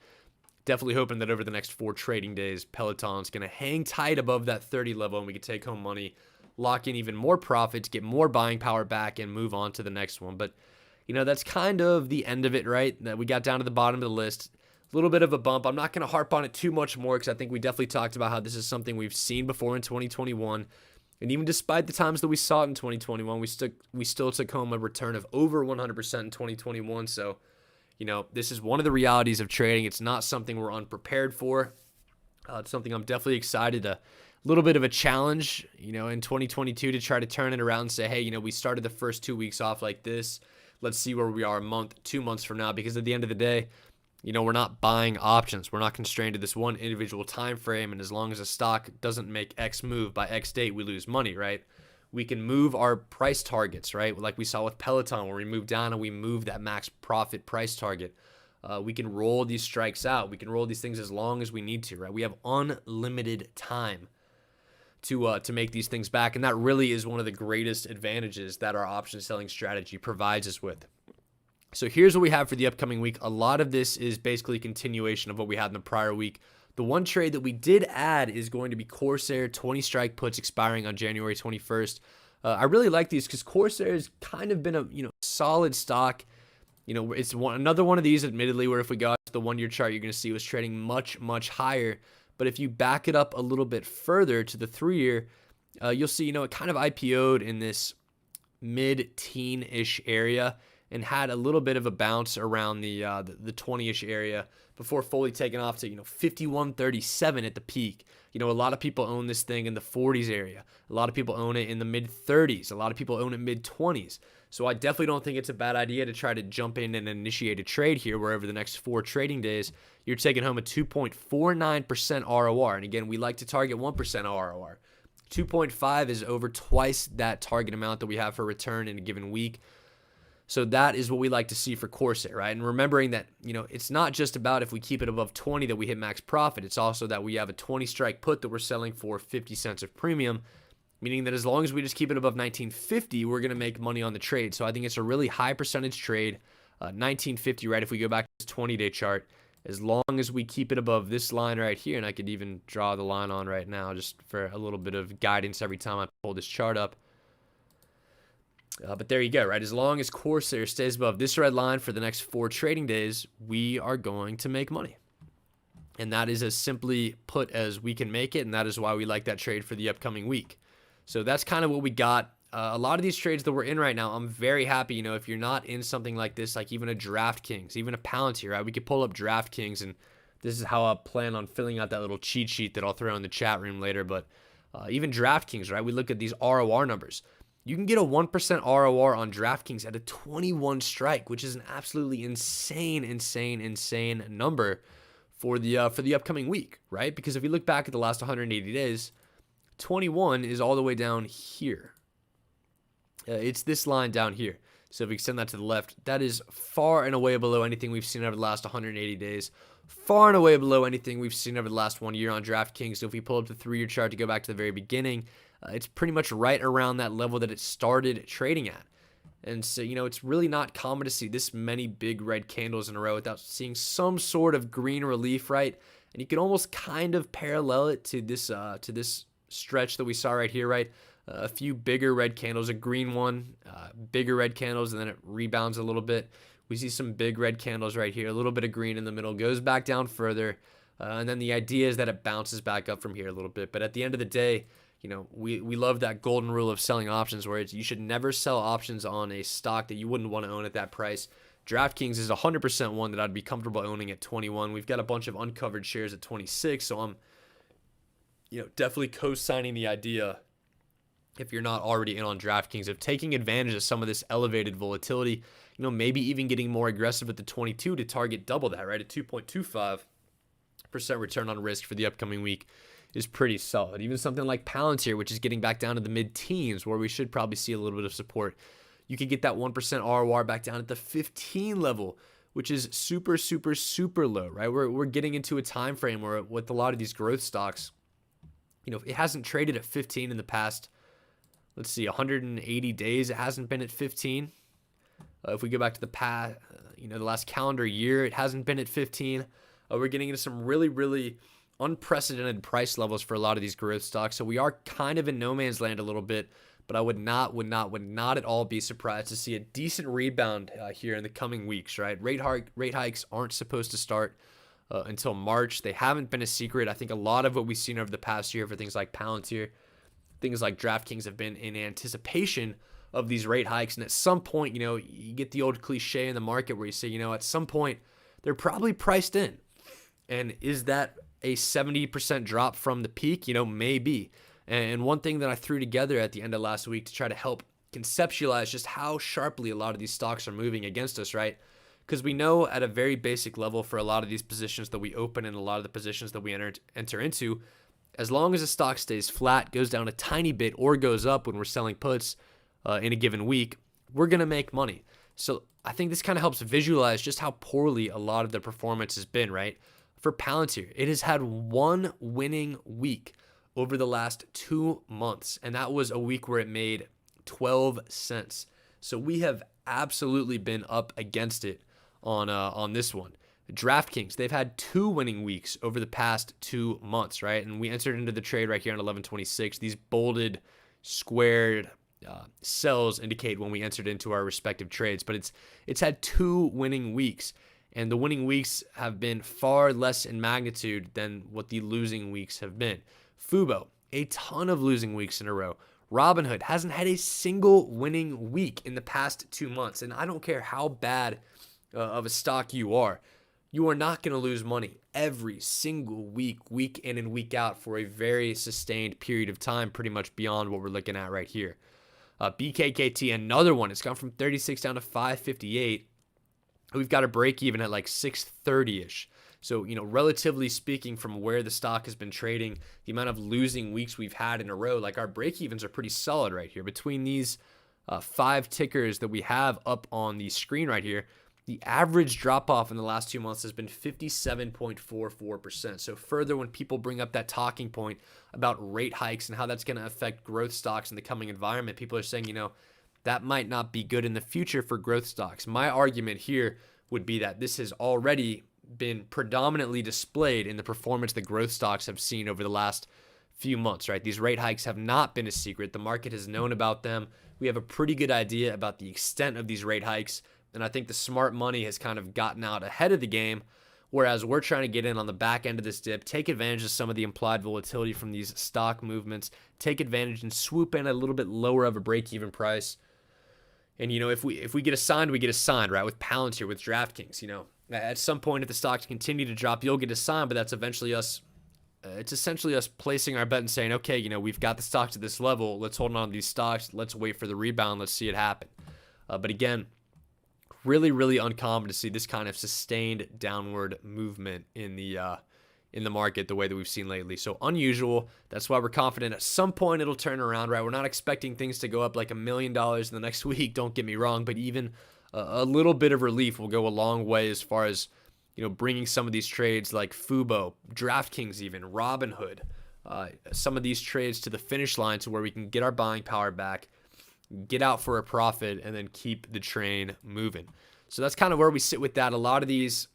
[SPEAKER 1] definitely hoping that over the next 4 trading days, Peloton's going to hang tight above that 30 level and we can take home money, lock in even more profits, get more buying power back, and move on to the next one. But, that's kind of the end of it, right? That we got down to the bottom of the list. A little bit of a bump. I'm not going to harp on it too much more because I think we definitely talked about how this is something we've seen before in 2021. And even despite the times that we saw it in 2021, we still took home a return of over 100% in 2021. So, this is one of the realities of trading. It's not something we're unprepared for. It's something I'm definitely excited to, a little bit of a challenge, in 2022 to try to turn it around and say, hey, we started the first 2 weeks off like this. Let's see where we are a month, 2 months from now, because at the end of the day, we're not buying options. We're not constrained to this one individual time frame, and as long as a stock doesn't make X move by X date, we lose money, right? We can move our price targets, right? Like we saw with Peloton, where we moved down and we moved that max profit price target. We can roll these strikes out. We can roll these things as long as we need to, right? We have unlimited time to make these things back, and that really is one of the greatest advantages that our option selling strategy provides us with. So here's what we have for the upcoming week. A lot of this is basically a continuation of what we had in the prior week. The one trade that we did add is going to be Corsair 20 strike puts expiring on January 21st. I really like these because Corsair has kind of been a solid stock. It's another one of these, admittedly, where if we go to the 1 year chart, you're going to see it was trading much, much higher. But if you back it up a little bit further to the 3 year, you'll see, it kind of IPO'd in this mid-teen-ish area and had a little bit of a bounce around the 20-ish area before fully taking off to 51.37 at the peak. A lot of people own this thing in the 40s area. A lot of people own it in the mid 30s. A lot of people own it mid 20s. So I definitely don't think it's a bad idea to try to jump in and initiate a trade here, where over the next 4 trading days, you're taking home a 2.49% ROR. And again, we like to target 1% ROR. 2.5 is over twice that target amount that we have for return in a given week. So that is what we like to see for Corsair, right? And remembering that, it's not just about if we keep it above 20 that we hit max profit. It's also that we have a 20 strike put that we're selling for 50 cents of premium, meaning that as long as we just keep it above 1950, we're going to make money on the trade. So I think it's a really high percentage trade, 1950, right? If we go back to this 20-day chart, as long as we keep it above this line right here, and I could even draw the line on right now just for a little bit of guidance every time I pull this chart up. But there you go, right? As long as Corsair stays above this red line for the next 4 trading days, we are going to make money. And that is as simply put as we can make it, and that is why we like that trade for the upcoming week. So that's kind of what we got. A lot of these trades that we're in right now, I'm very happy, if you're not in something like this, like even a DraftKings, even a Palantir, right? We could pull up DraftKings, and this is how I plan on filling out that little cheat sheet that I'll throw in the chat room later. But even DraftKings, right? We look at these ROR numbers. You can get a 1% ROR on DraftKings at a 21 strike, which is an absolutely insane number for the upcoming week, right? Because if you look back at the last 180 days, 21 is all the way down here. It's this line down here. So if we extend that to the left, that is far and away below anything we've seen over the last 180 days. Far and away below anything we've seen over the last 1 year on DraftKings. So if we pull up the 3 year chart to go back to the very beginning, it's pretty much right around that level that it started trading at. And so, it's really not common to see this many big red candles in a row without seeing some sort of green relief, right? And you can almost kind of parallel it to this stretch that we saw right here, right? A few bigger red candles, a green one, bigger red candles, and then it rebounds a little bit. We see some big red candles right here, a little bit of green in the middle, goes back down further, and then the idea is that it bounces back up from here a little bit. But at the end of the day, we love that golden rule of selling options, where you should never sell options on a stock that you wouldn't want to own at that price. DraftKings is 100% one that I'd be comfortable owning at 21. We've got a bunch of uncovered shares at 26, so I'm definitely co-signing the idea, if you're not already in on DraftKings, of taking advantage of some of this elevated volatility, maybe even getting more aggressive at the 22 to target double that, right? At 2.25% return on risk for the upcoming week is pretty solid. Even something like Palantir, which is getting back down to the mid-teens, where we should probably see a little bit of support, you could get that 1% ROR back down at the 15 level, which is super, super, super low, right? We're getting into a time frame where with a lot of these growth stocks, it hasn't traded at 15 in the past, let's see, 180 days. It hasn't been at 15. If we go back to the past, the last calendar year, it hasn't been at 15. We're getting into some really, really unprecedented price levels for a lot of these growth stocks. So we are kind of in no man's land a little bit, but I would not at all be surprised to see a decent rebound here in the coming weeks, right? Rate hikes aren't supposed to start until March. They haven't been a secret. I think a lot of what we've seen over the past year for things like Palantir, things like DraftKings have been in anticipation of these rate hikes. And at some point, you get the old cliche in the market where you say, at some point, they're probably priced in. And is that a 70% drop from the peak? Maybe. And one thing that I threw together at the end of last week to try to help conceptualize just how sharply a lot of these stocks are moving against us, right? Because we know at a very basic level for a lot of these positions that we open and a lot of the positions that we enter into, as long as a stock stays flat, goes down a tiny bit, or goes up when we're selling puts in a given week, we're going to make money. So I think this kind of helps visualize just how poorly a lot of the performance has been, right? For Palantir, it has had one winning week over the last 2 months, and that was a week where it made 12 cents. So we have absolutely been up against it on this one. DraftKings, they've had 2 winning weeks over the past 2 months, right? And we entered into the trade right here on 11/26. These bolded, squared cells indicate when we entered into our respective trades, but it's had 2 winning weeks. And the winning weeks have been far less in magnitude than what the losing weeks have been. Fubo, a ton of losing weeks in a row. Robinhood hasn't had a single winning week in the past 2 months. And I don't care how bad of a stock you are not going to lose money every single week in and week out for a very sustained period of time, pretty much beyond what we're looking at right here. BKKT, another one. It's gone from 36 down to 558. We've got a break even at like 630-ish. So, relatively speaking, from where the stock has been trading, the amount of losing weeks we've had in a row, like our break evens are pretty solid right here. Between these 5 tickers that we have up on the screen right here, the average drop off in the last 2 months has been 57.44%. So further, when people bring up that talking point about rate hikes and how that's going to affect growth stocks in the coming environment, people are saying, that might not be good in the future for growth stocks. My argument here would be that this has already been predominantly displayed in the performance that growth stocks have seen over the last few months, right? These rate hikes have not been a secret. The market has known about them. We have a pretty good idea about the extent of these rate hikes, and I think the smart money has kind of gotten out ahead of the game, whereas we're trying to get in on the back end of this dip, take advantage of some of the implied volatility from these stock movements, take advantage and swoop in a little bit lower of a break-even price. And, if we get assigned, we get assigned, right? With Palantir, with DraftKings, at some point, if the stocks continue to drop, you'll get assigned, but that's eventually us. It's essentially us placing our bet and saying, okay, we've got the stocks at this level. Let's hold on to these stocks. Let's wait for the rebound. Let's see it happen. But again, really, really uncommon to see this kind of sustained downward movement in the market the way that we've seen lately. So unusual. That's why we're confident at some point it'll turn around, right? We're not expecting things to go up like $1 million in the next week, don't get me wrong, but even a little bit of relief will go a long way as far as, bringing some of these trades like Fubo, DraftKings even, Robinhood, some of these trades to the finish line to where we can get our buying power back, get out for a profit, and then keep the train moving. So that's kind of where we sit with that. A lot of these,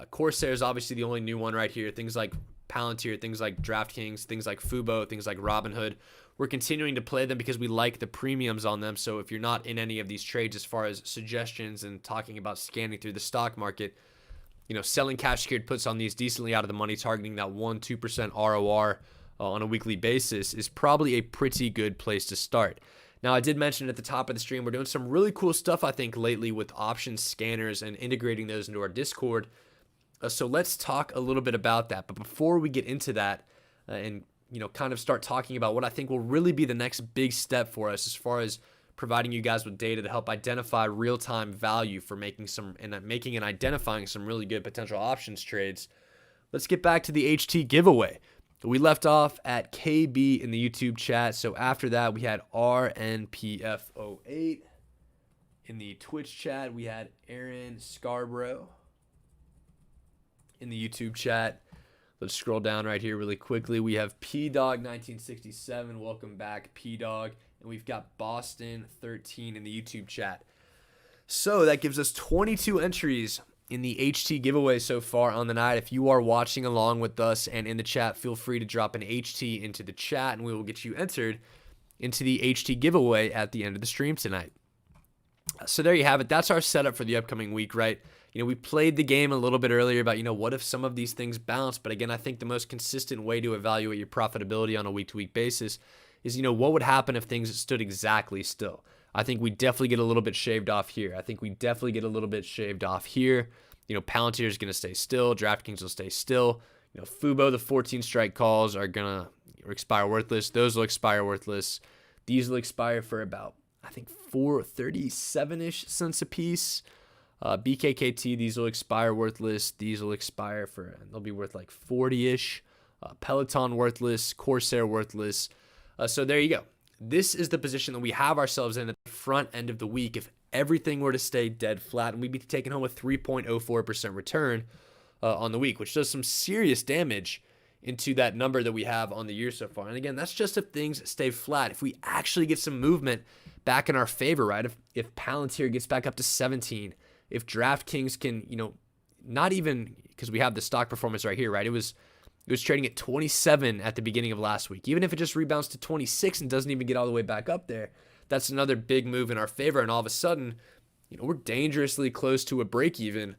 [SPEAKER 1] Corsair is obviously the only new one right here. Things like Palantir, things like DraftKings, things like Fubo, things like Robinhood. We're continuing to play them because we like the premiums on them. So if you're not in any of these trades as far as suggestions and talking about scanning through the stock market, selling cash secured puts on these decently out of the money, targeting that 1-2% ROR on a weekly basis is probably a pretty good place to start. Now, I did mention at the top of the stream, we're doing some really cool stuff, I think, lately with option scanners and integrating those into our Discord. So let's talk a little bit about that. But before we get into that and, kind of start talking about what I think will really be the next big step for us as far as providing you guys with data to help identify real-time value for making and identifying some really good potential options trades, let's get back to the HT giveaway. We left off at KB in the YouTube chat. So after that, we had RNPF08. In the Twitch chat, we had Aaron Scarborough. In the YouTube chat, let's scroll down right here really quickly. We have PDog1967. Welcome back, PDog. And we've got Boston13 in the YouTube chat. So that gives us 22 entries in the HT giveaway so far on the night. If you are watching along with us and in the chat, feel free to drop an HT into the chat and we will get you entered into the HT giveaway at the end of the stream tonight. So there you have it. That's our setup for the upcoming week, right? We played the game a little bit earlier about, what if some of these things bounce? But again, I think the most consistent way to evaluate your profitability on a week-to-week basis is, what would happen if things stood exactly still? I think we definitely get a little bit shaved off here. I think we definitely get a little bit shaved off here. Palantir is going to stay still. DraftKings will stay still. Fubo, the 14 strike calls are going to expire worthless. Those will expire worthless. These will expire for about, I think, 437-ish cents a piece. BKKT, these will expire worthless. These will expire for, they'll be worth like 40-ish. Peloton worthless. Corsair worthless. So there you go. This is the position that we have ourselves in at the front end of the week if everything were to stay dead flat, and we'd be taking home a 3.04% return on the week, which does some serious damage into that number that we have on the year so far. And again, that's just if things stay flat. If we actually get some movement back in our favor, right? If Palantir gets back up to 17, if DraftKings can, not even, because we have the stock performance right here, right? It was trading at 27 at the beginning of last week. Even if it just rebounds to 26 and doesn't even get all the way back up there, that's another big move in our favor. And all of a sudden, we're dangerously close to a break even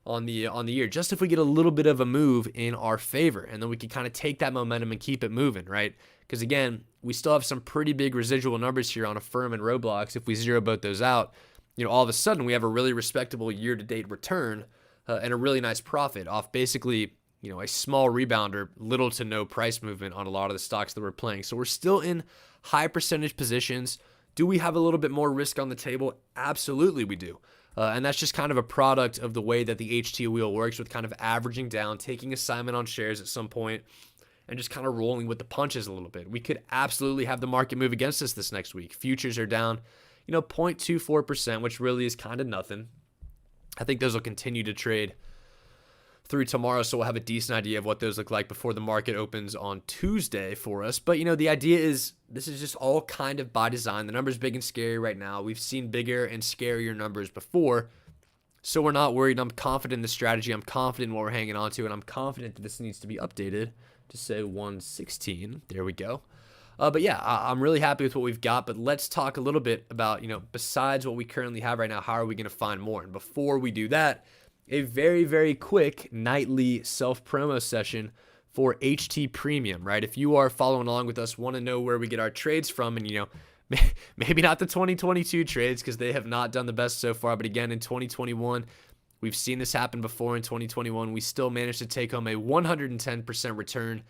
[SPEAKER 1] on the year, just if we get a little bit of a move in our favor. And then we can kind of take that momentum and keep it moving, right? Because again, we still have some pretty big residual numbers here on Affirm and Roblox. If we zero both those out, all of a sudden we have a really respectable year-to-date return and a really nice profit off basically a small rebound or little to no price movement on a lot of the stocks that we're playing. So we're still in high percentage positions. Do we have a little bit more risk on the table? Absolutely we do. And that's just kind of a product of the way that the HT wheel works, with kind of averaging down, taking assignment on shares at some point, and just kind of rolling with the punches a little bit. We could absolutely have the market move against us this next week. Futures are down, 0.24%, which really is kind of nothing. I think those will continue to trade through tomorrow, so we'll have a decent idea of what those look like before the market opens on Tuesday for us. But the idea is this is just all kind of by design. The number's big and scary right now. We've seen bigger and scarier numbers before, so we're not worried. I'm confident in the strategy. I'm confident in what we're hanging on to, and I'm confident that this needs to be updated to say 116. There we go. But yeah, I'm really happy with what we've got. But let's talk a little bit about, besides what we currently have right now, how are we going to find more? And before we do that, a very, very quick nightly self-promo session for HT Premium, right? If you are following along with us, want to know where we get our trades from, and, maybe not the 2022 trades because they have not done the best so far, but again, in 2021, we've seen this happen before. In 2021, we still managed to take home a 110% return,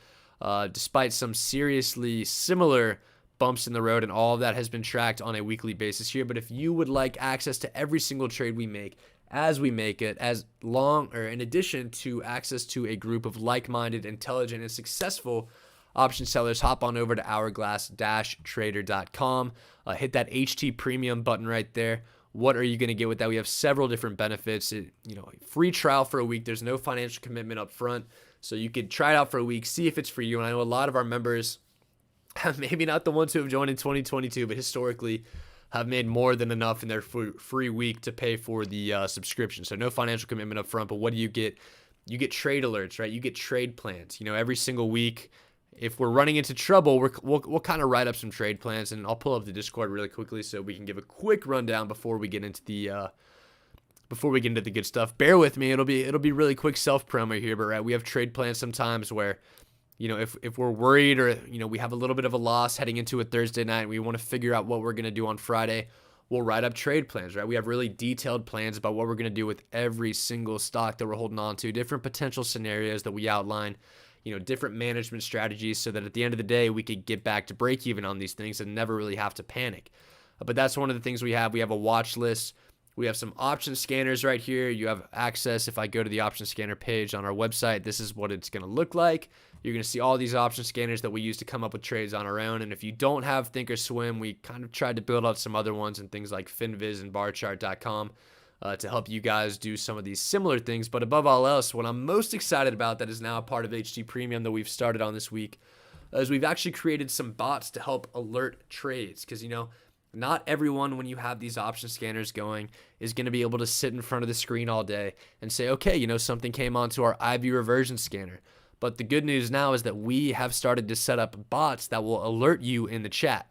[SPEAKER 1] despite some seriously similar bumps in the road, and all of that has been tracked on a weekly basis here. But if you would like access to every single trade we make, as we make it, in addition to access to a group of like-minded, intelligent, and successful option sellers, hop on over to hourglass-trader.com. Hit that HT Premium button right there. What are you going to get with that? We have several different benefits. Free trial for a week. There's no financial commitment up front, so you could try it out for a week, see if it's for you. And I know a lot of our members, maybe not the ones who have joined in 2022, but historically have made more than enough in their free week to pay for the subscription. So no financial commitment up front, but what do you get? You get trade alerts, right? You get trade plans. Every single week, if we're running into trouble, we'll kind of write up some trade plans, and I'll pull up the Discord really quickly so we can give a quick rundown before we get into the good stuff. Bear with me; it'll be really quick self promo here, but right, we have trade plans sometimes where, if we're worried or, we have a little bit of a loss heading into a Thursday night, we want to figure out what we're going to do on Friday, we'll write up trade plans, right? We have really detailed plans about what we're going to do with every single stock that we're holding on to, different potential scenarios that we outline, different management strategies, so that at the end of the day, we could get back to break even on these things and never really have to panic. But that's one of the things we have. We have a watch list. We have some option scanners right here. You have access. If I go to the option scanner page on our website, this is what it's going to look like. You're going to see all these option scanners that we use to come up with trades on our own. And if you don't have Thinkorswim, we kind of tried to build out some other ones and things like FinViz and barchart.com to help you guys do some of these similar things. But above all else, what I'm most excited about that is now a part of HT Premium that we've started on this week is we've actually created some bots to help alert trades. Because, Not everyone, when you have these option scanners going, is going to be able to sit in front of the screen all day and say, okay, something came onto our IV reversion scanner. But the good news now is that we have started to set up bots that will alert you in the chat.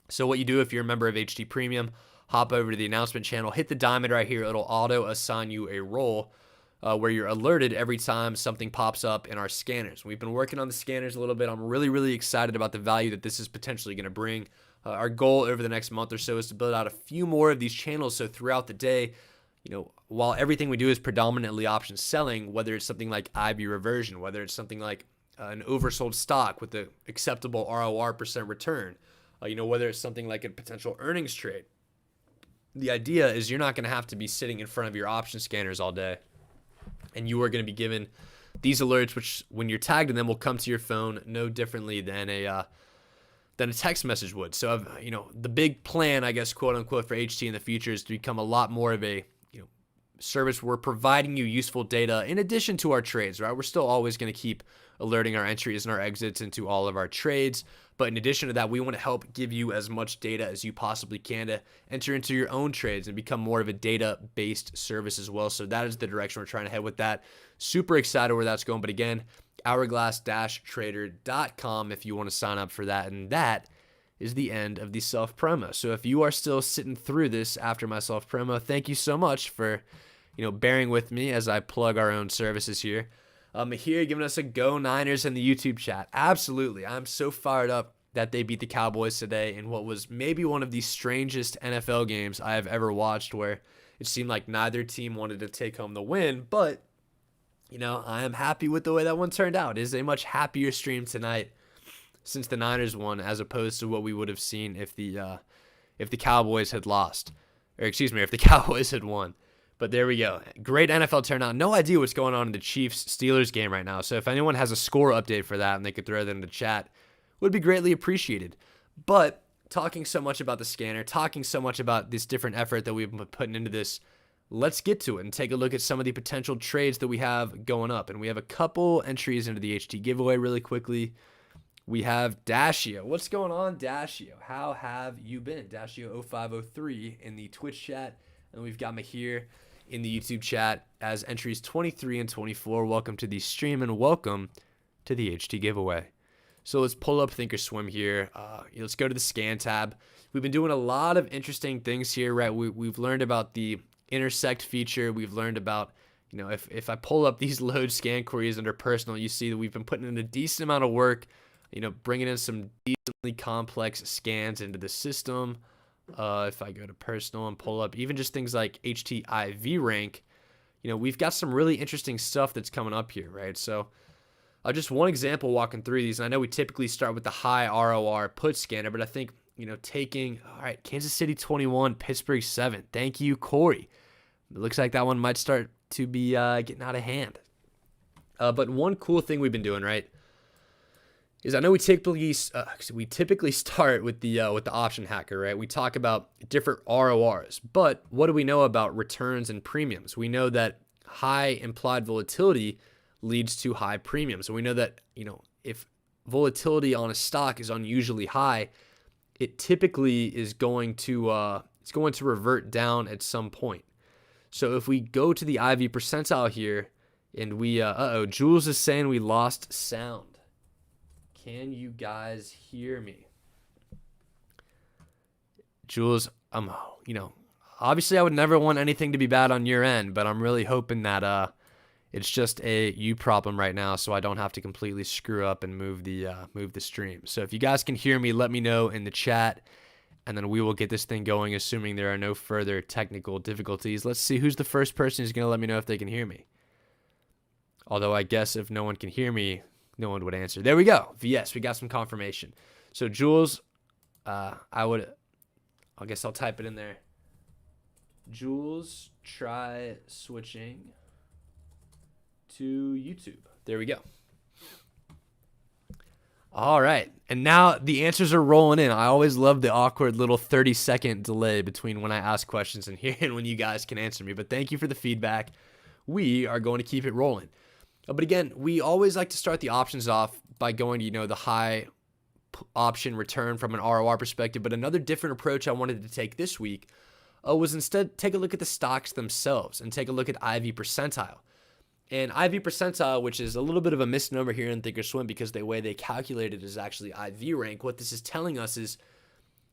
[SPEAKER 1] So what you do if you're a member of HT Premium, hop over to the announcement channel, hit the diamond right here. It'll auto assign you a role where you're alerted every time something pops up in our scanners. We've been working on the scanners a little bit. I'm really, really excited about the value that this is potentially going to bring. Our goal over the next month or so is to build out a few more of these channels. So throughout the day, while everything we do is predominantly option selling, whether it's something like IV reversion, whether it's something like an oversold stock with the acceptable ROR % return, whether it's something like a potential earnings trade. The idea is you're not going to have to be sitting in front of your option scanners all day, and you are going to be given these alerts, which when you're tagged in them will come to your phone no differently than a text message would. So, the big plan, I guess, quote unquote, for HT in the future is to become a lot more of a service. We're providing you useful data in addition to our trades, right? We're still always going to keep alerting our entries and our exits into all of our trades. But in addition to that, we want to help give you as much data as you possibly can to enter into your own trades and become more of a data-based service as well. So that is the direction we're trying to head with that. Super excited where that's going. But again, hourglass-trader.com if you want to sign up for that. And that is the end of the self-promo. So if you are still sitting through this after my self-promo, thank you so much for bearing with me as I plug our own services here. Here giving us a Go Niners in the YouTube chat. Absolutely. I'm so fired up that they beat the Cowboys today in what was maybe one of the strangest NFL games I have ever watched, where it seemed like neither team wanted to take home the win. But, I am happy with the way that one turned out. It is a much happier stream tonight since the Niners won, as opposed to what we would have seen if the Cowboys had lost. Or excuse me, if the Cowboys had won. But there we go. Great NFL turnout. No idea what's going on in the Chiefs-Steelers game right now. So if anyone has a score update for that and they could throw that in the chat, would be greatly appreciated. But talking so much about the scanner, talking so much about this different effort that we've been putting into this, let's get to it and take a look at some of the potential trades that we have going up. And we have a couple entries into the HT giveaway really quickly. We have Dashio. What's going on, Dashio? How have you been? Dashio0503 in the Twitch chat. And we've got Mahir in the YouTube chat as entries 23 and 24. Welcome to the stream and welcome to the HT giveaway. So let's pull up Thinkorswim here. Let's go to the scan tab. We've been doing a lot of interesting things here, right? We've learned about the intersect feature. We've learned about, if I pull up these load scan queries under personal, you see that we've been putting in a decent amount of work, bringing in some decently complex scans into the system. If I go to personal and pull up even just things like HTIV rank, we've got some really interesting stuff that's coming up here, right? So just one example walking through these, and I know we typically start with the high ROR put scanner, but I think, taking, all right, Kansas City 21, Pittsburgh 7. Thank you, Corey. It looks like that one might start to be getting out of hand. But one cool thing we've been doing, right, is I know we typically start with the option hacker, right? We talk about different RORs, but what do we know about returns and premiums? We know that high implied volatility leads to high premiums. So we know that, if volatility on a stock is unusually high, it typically is going to revert down at some point. So if we go to the IV percentile here and we Jules is saying we lost sound. Can you guys hear me? Jules, obviously I would never want anything to be bad on your end, but I'm really hoping that it's just a you problem right now, so I don't have to completely screw up and move the stream. So if you guys can hear me, let me know in the chat, and then we will get this thing going, assuming there are no further technical difficulties. Let's see who's the first person who's going to let me know if they can hear me. Although I guess if no one can hear me, no one would answer. There we go. Yes, we got some confirmation. So Jules, I guess I'll type it in there. Jules, try switching to YouTube. There we go. All right. And now the answers are rolling in. I always love the awkward little 30-second delay between when I ask questions and here and when you guys can answer me. But thank you for the feedback. We are going to keep it rolling. But again, we always like to start the options off by going to, the high option return from an ROR perspective. But another different approach I wanted to take this week was instead take a look at the stocks themselves and take a look at IV percentile. And IV percentile, which is a little bit of a misnomer here in Thinkorswim because the way they calculate it is actually IV rank. What this is telling us is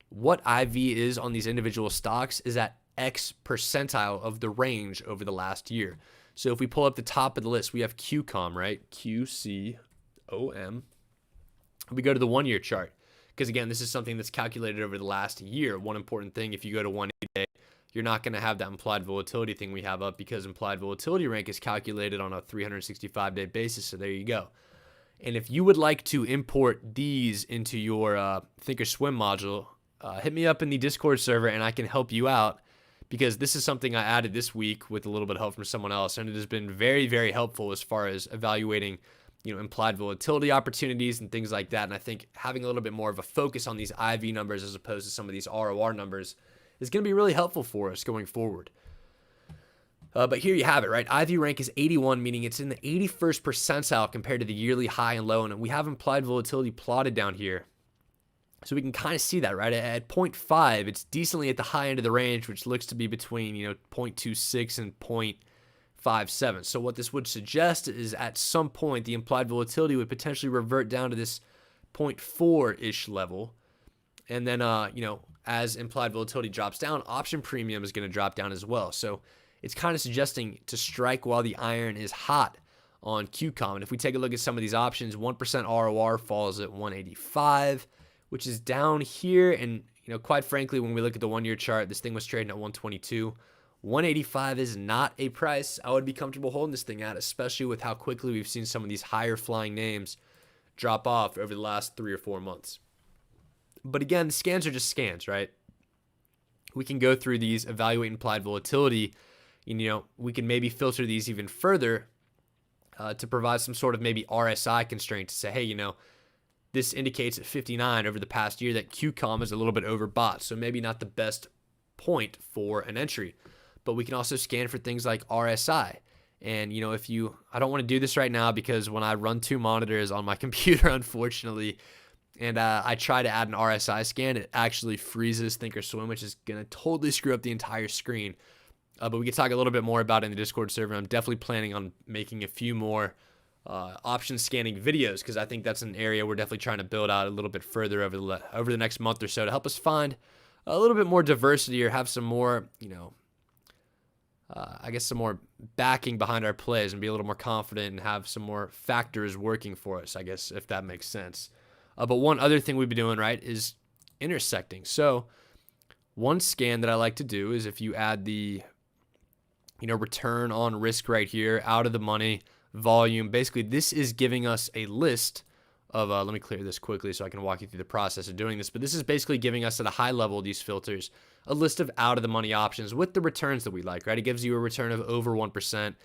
[SPEAKER 1] what IV is on these individual stocks is at X percentile of the range over the last year. So if we pull up the top of the list, we have QCOM, right? QCOM. We go to the 1 year chart because, again, this is something that's calculated over the last year. One important thing, if you go to 180 day, you're not going to have that implied volatility thing we have up because implied volatility rank is calculated on a 365-day basis. So there you go. And if you would like to import these into your Thinkorswim module, hit me up in the Discord server and I can help you out because this is something I added this week with a little bit of help from someone else. And it has been very, very helpful as far as evaluating, implied volatility opportunities and things like that. And I think having a little bit more of a focus on these IV numbers as opposed to some of these ROR numbers is going to be really helpful for us going forward. But here you have it, right? IV rank is 81, meaning it's in the 81st percentile compared to the yearly high and low. And we have implied volatility plotted down here. So we can kind of see that, right? At 0.5, it's decently at the high end of the range, which looks to be between, 0.26 and 0.57. So what this would suggest is at some point, the implied volatility would potentially revert down to this 0.4-ish level. And then, as implied volatility drops down, option premium is going to drop down as well. So it's kind of suggesting to strike while the iron is hot on QCOM. And if we take a look at some of these options, 1% ROR falls at 185, which is down here. And, quite frankly, when we look at the 1 year chart, this thing was trading at 122. 185 is not a price I would be comfortable holding this thing at, especially with how quickly we've seen some of these higher flying names drop off over the last 3 or 4 months. But again, the scans are just scans, right? We can go through these, evaluate implied volatility. We can maybe filter these even further to provide some sort of maybe RSI constraint to say, hey, this indicates at 59 over the past year that QCOM is a little bit overbought. So maybe not the best point for an entry. But we can also scan for things like RSI. And, I don't want to do this right now because when I run 2 monitors on my computer, unfortunately, and I try to add an RSI scan, it actually freezes Thinkorswim, which is going to totally screw up the entire screen. But we can talk a little bit more about it in the Discord server. I'm definitely planning on making a few more option scanning videos because I think that's an area we're definitely trying to build out a little bit further over the next month or so to help us find a little bit more diversity or have some more, some more backing behind our plays and be a little more confident and have some more factors working for us, I guess, if that makes sense. But one other thing we've been doing, right, is intersecting. So one scan that I like to do is if you add the, return on risk right here, out of the money, volume. Basically, this is giving us a list of, let me clear this quickly so I can walk you through the process of doing this. But this is basically giving us at a high level, these filters, a list of out of the money options with the returns that we like, right? It gives you a return of over 1%.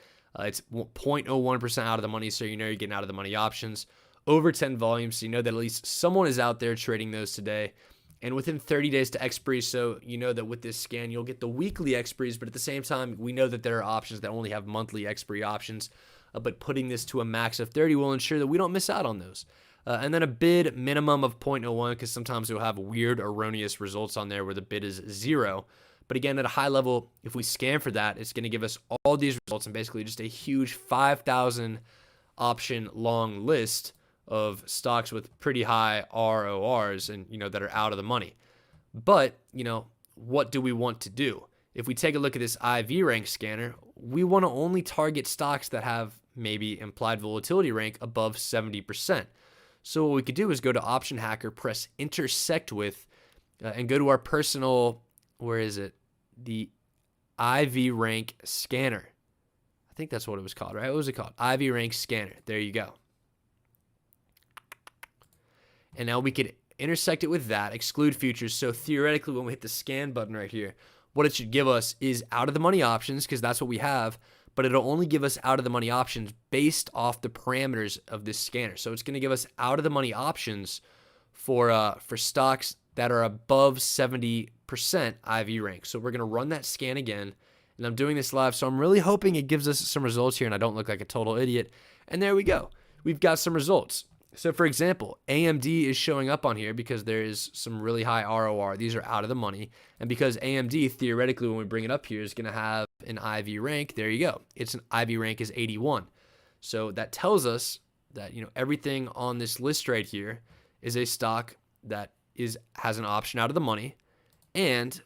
[SPEAKER 1] It's 0.01% out of the money, so you're getting out of the money options. Over 10 volumes, so you know that at least someone is out there trading those today. And within 30 days to expiry, so you know that with this scan, you'll get the weekly expiries, but at the same time, we know that there are options that only have monthly expiry options. But putting this to a max of 30 will ensure that we don't miss out on those. And then a bid minimum of 0.01, because sometimes you'll have weird erroneous results on there where the bid is 0. But again, at a high level, if we scan for that, it's going to give us all these results and basically just a huge 5,000 option long list of stocks with pretty high RORs and, that are out of the money. But, what do we want to do? If we take a look at this IV rank scanner, we want to only target stocks that have maybe implied volatility rank above 70%. So what we could do is go to Option Hacker, press intersect with, and go to our personal, where is it? The IV rank scanner. I think that's what it was called, right? What was it called? IV rank scanner. There you go. And now we could intersect it with that, exclude futures. So theoretically, when we hit the scan button right here, what it should give us is out of the money options because that's what we have, but it'll only give us out of the money options based off the parameters of this scanner. So it's going to give us out of the money options for stocks that are above 70% IV rank. So we're going to run that scan again, and I'm doing this live, so I'm really hoping it gives us some results here and I don't look like a total idiot. And there we go. We've got some results. So for example, AMD is showing up on here because there is some really high ROR. These are out of the money. And because AMD, theoretically, when we bring it up here, is going to have an IV rank, there you go. Its an IV rank is 81. So that tells us that, everything on this list right here is a stock that has an option out of the money and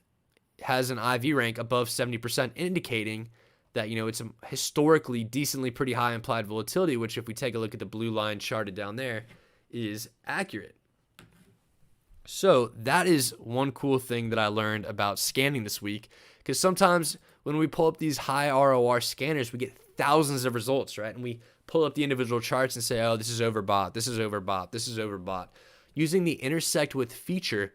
[SPEAKER 1] has an IV rank above 70%, indicating that, it's a historically decently pretty high implied volatility, which if we take a look at the blue line charted down there is accurate. So that is one cool thing that I learned about scanning this week, because sometimes when we pull up these high ROR scanners, we get thousands of results, right? And we pull up the individual charts and say, oh, this is overbought, this is overbought, this is overbought. Using the intersect with feature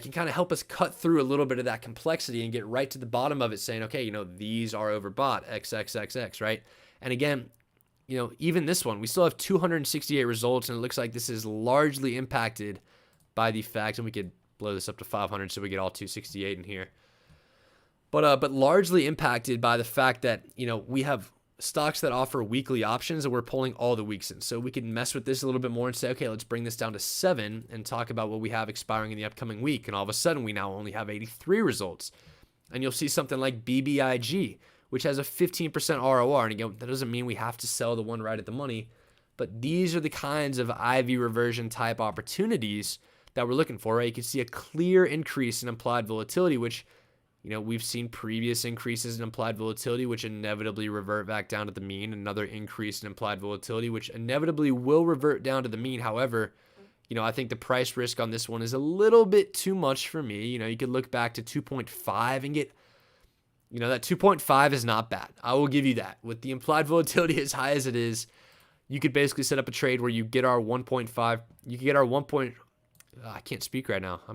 [SPEAKER 1] can kind of help us cut through a little bit of that complexity and get right to the bottom of it, saying, okay, these are overbought, XXXX, right? And again, even this one, we still have 268 results, and it looks like this is largely impacted by the fact, and we could blow this up to 500 so we get all 268 in here, but largely impacted by the fact that, we have stocks that offer weekly options and we're pulling all the weeks in. So we can mess with this a little bit more and say, okay, let's bring this down to 7 and talk about what we have expiring in the upcoming week. And all of a sudden we now only have 83 results. And you'll see something like BBIG, which has a 15% ROR. And again, that doesn't mean we have to sell the one right at the money, but these are the kinds of IV reversion type opportunities that we're looking for, right? You can see a clear increase in implied volatility, which we've seen previous increases in implied volatility, which inevitably revert back down to the mean. Another increase in implied volatility, which inevitably will revert down to the mean. However, I think the price risk on this one is a little bit too much for me. You could look back to 2.5 and get, that 2.5 is not bad. I will give you that. With the implied volatility as high as it is, you could basically set up a trade where you get our 1.5. You could get our 1. I can't speak right now. I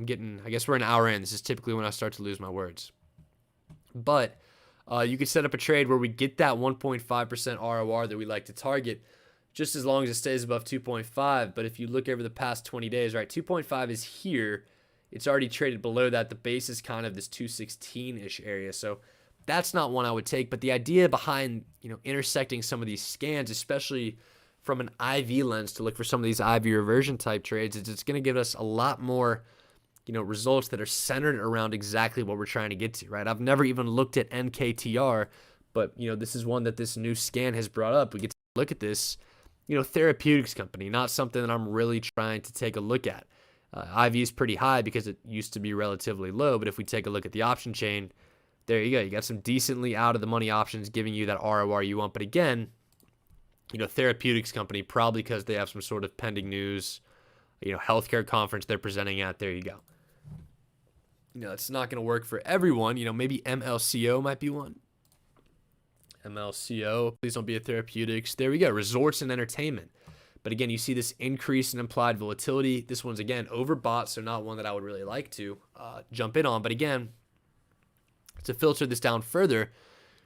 [SPEAKER 1] guess we're an hour in. This is typically when I start to lose my words. But you could set up a trade where we get that 1.5% ROR that we like to target, just as long as it stays above 2.5. But if you look over the past 20 days, right, 2.5 is here. It's already traded below that. The base is kind of this 216-ish area. So that's not one I would take. But the idea behind, intersecting some of these scans, especially from an IV lens to look for some of these IV reversion type trades, is it's going to give us a lot more results that are centered around exactly what we're trying to get to, right? I've never even looked at NKTR, but, this is one that this new scan has brought up. We get to look at this, therapeutics company, not something that I'm really trying to take a look at. IV is pretty high because it used to be relatively low, but if we take a look at the option chain, there you go. You got some decently out of the money options giving you that ROR you want. But again, therapeutics company, probably because they have some sort of pending news, healthcare conference they're presenting at. There you go. It's not going to work for everyone. Maybe MLCO might be one. MLCO, please don't be a therapeutics. There we go. Resorts and entertainment. But again, you see this increase in implied volatility. This one's, again, overbought, so not one that I would really like to jump in on. But again, to filter this down further,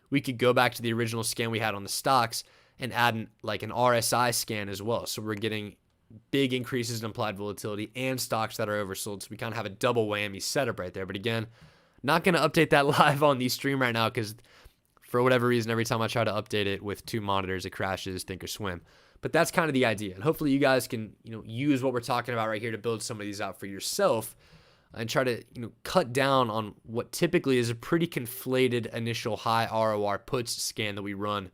[SPEAKER 1] we could go back to the original scan we had on the stocks and add an RSI scan as well. So we're getting big increases in implied volatility and stocks that are oversold. So we kind of have a double whammy setup right there. But again, not going to update that live on the stream right now because for whatever reason, every time I try to update it with 2 monitors, it crashes, think or swim. But that's kind of the idea. And hopefully you guys can, use what we're talking about right here to build some of these out for yourself and try to, cut down on what typically is a pretty conflated initial high ROR puts scan that we run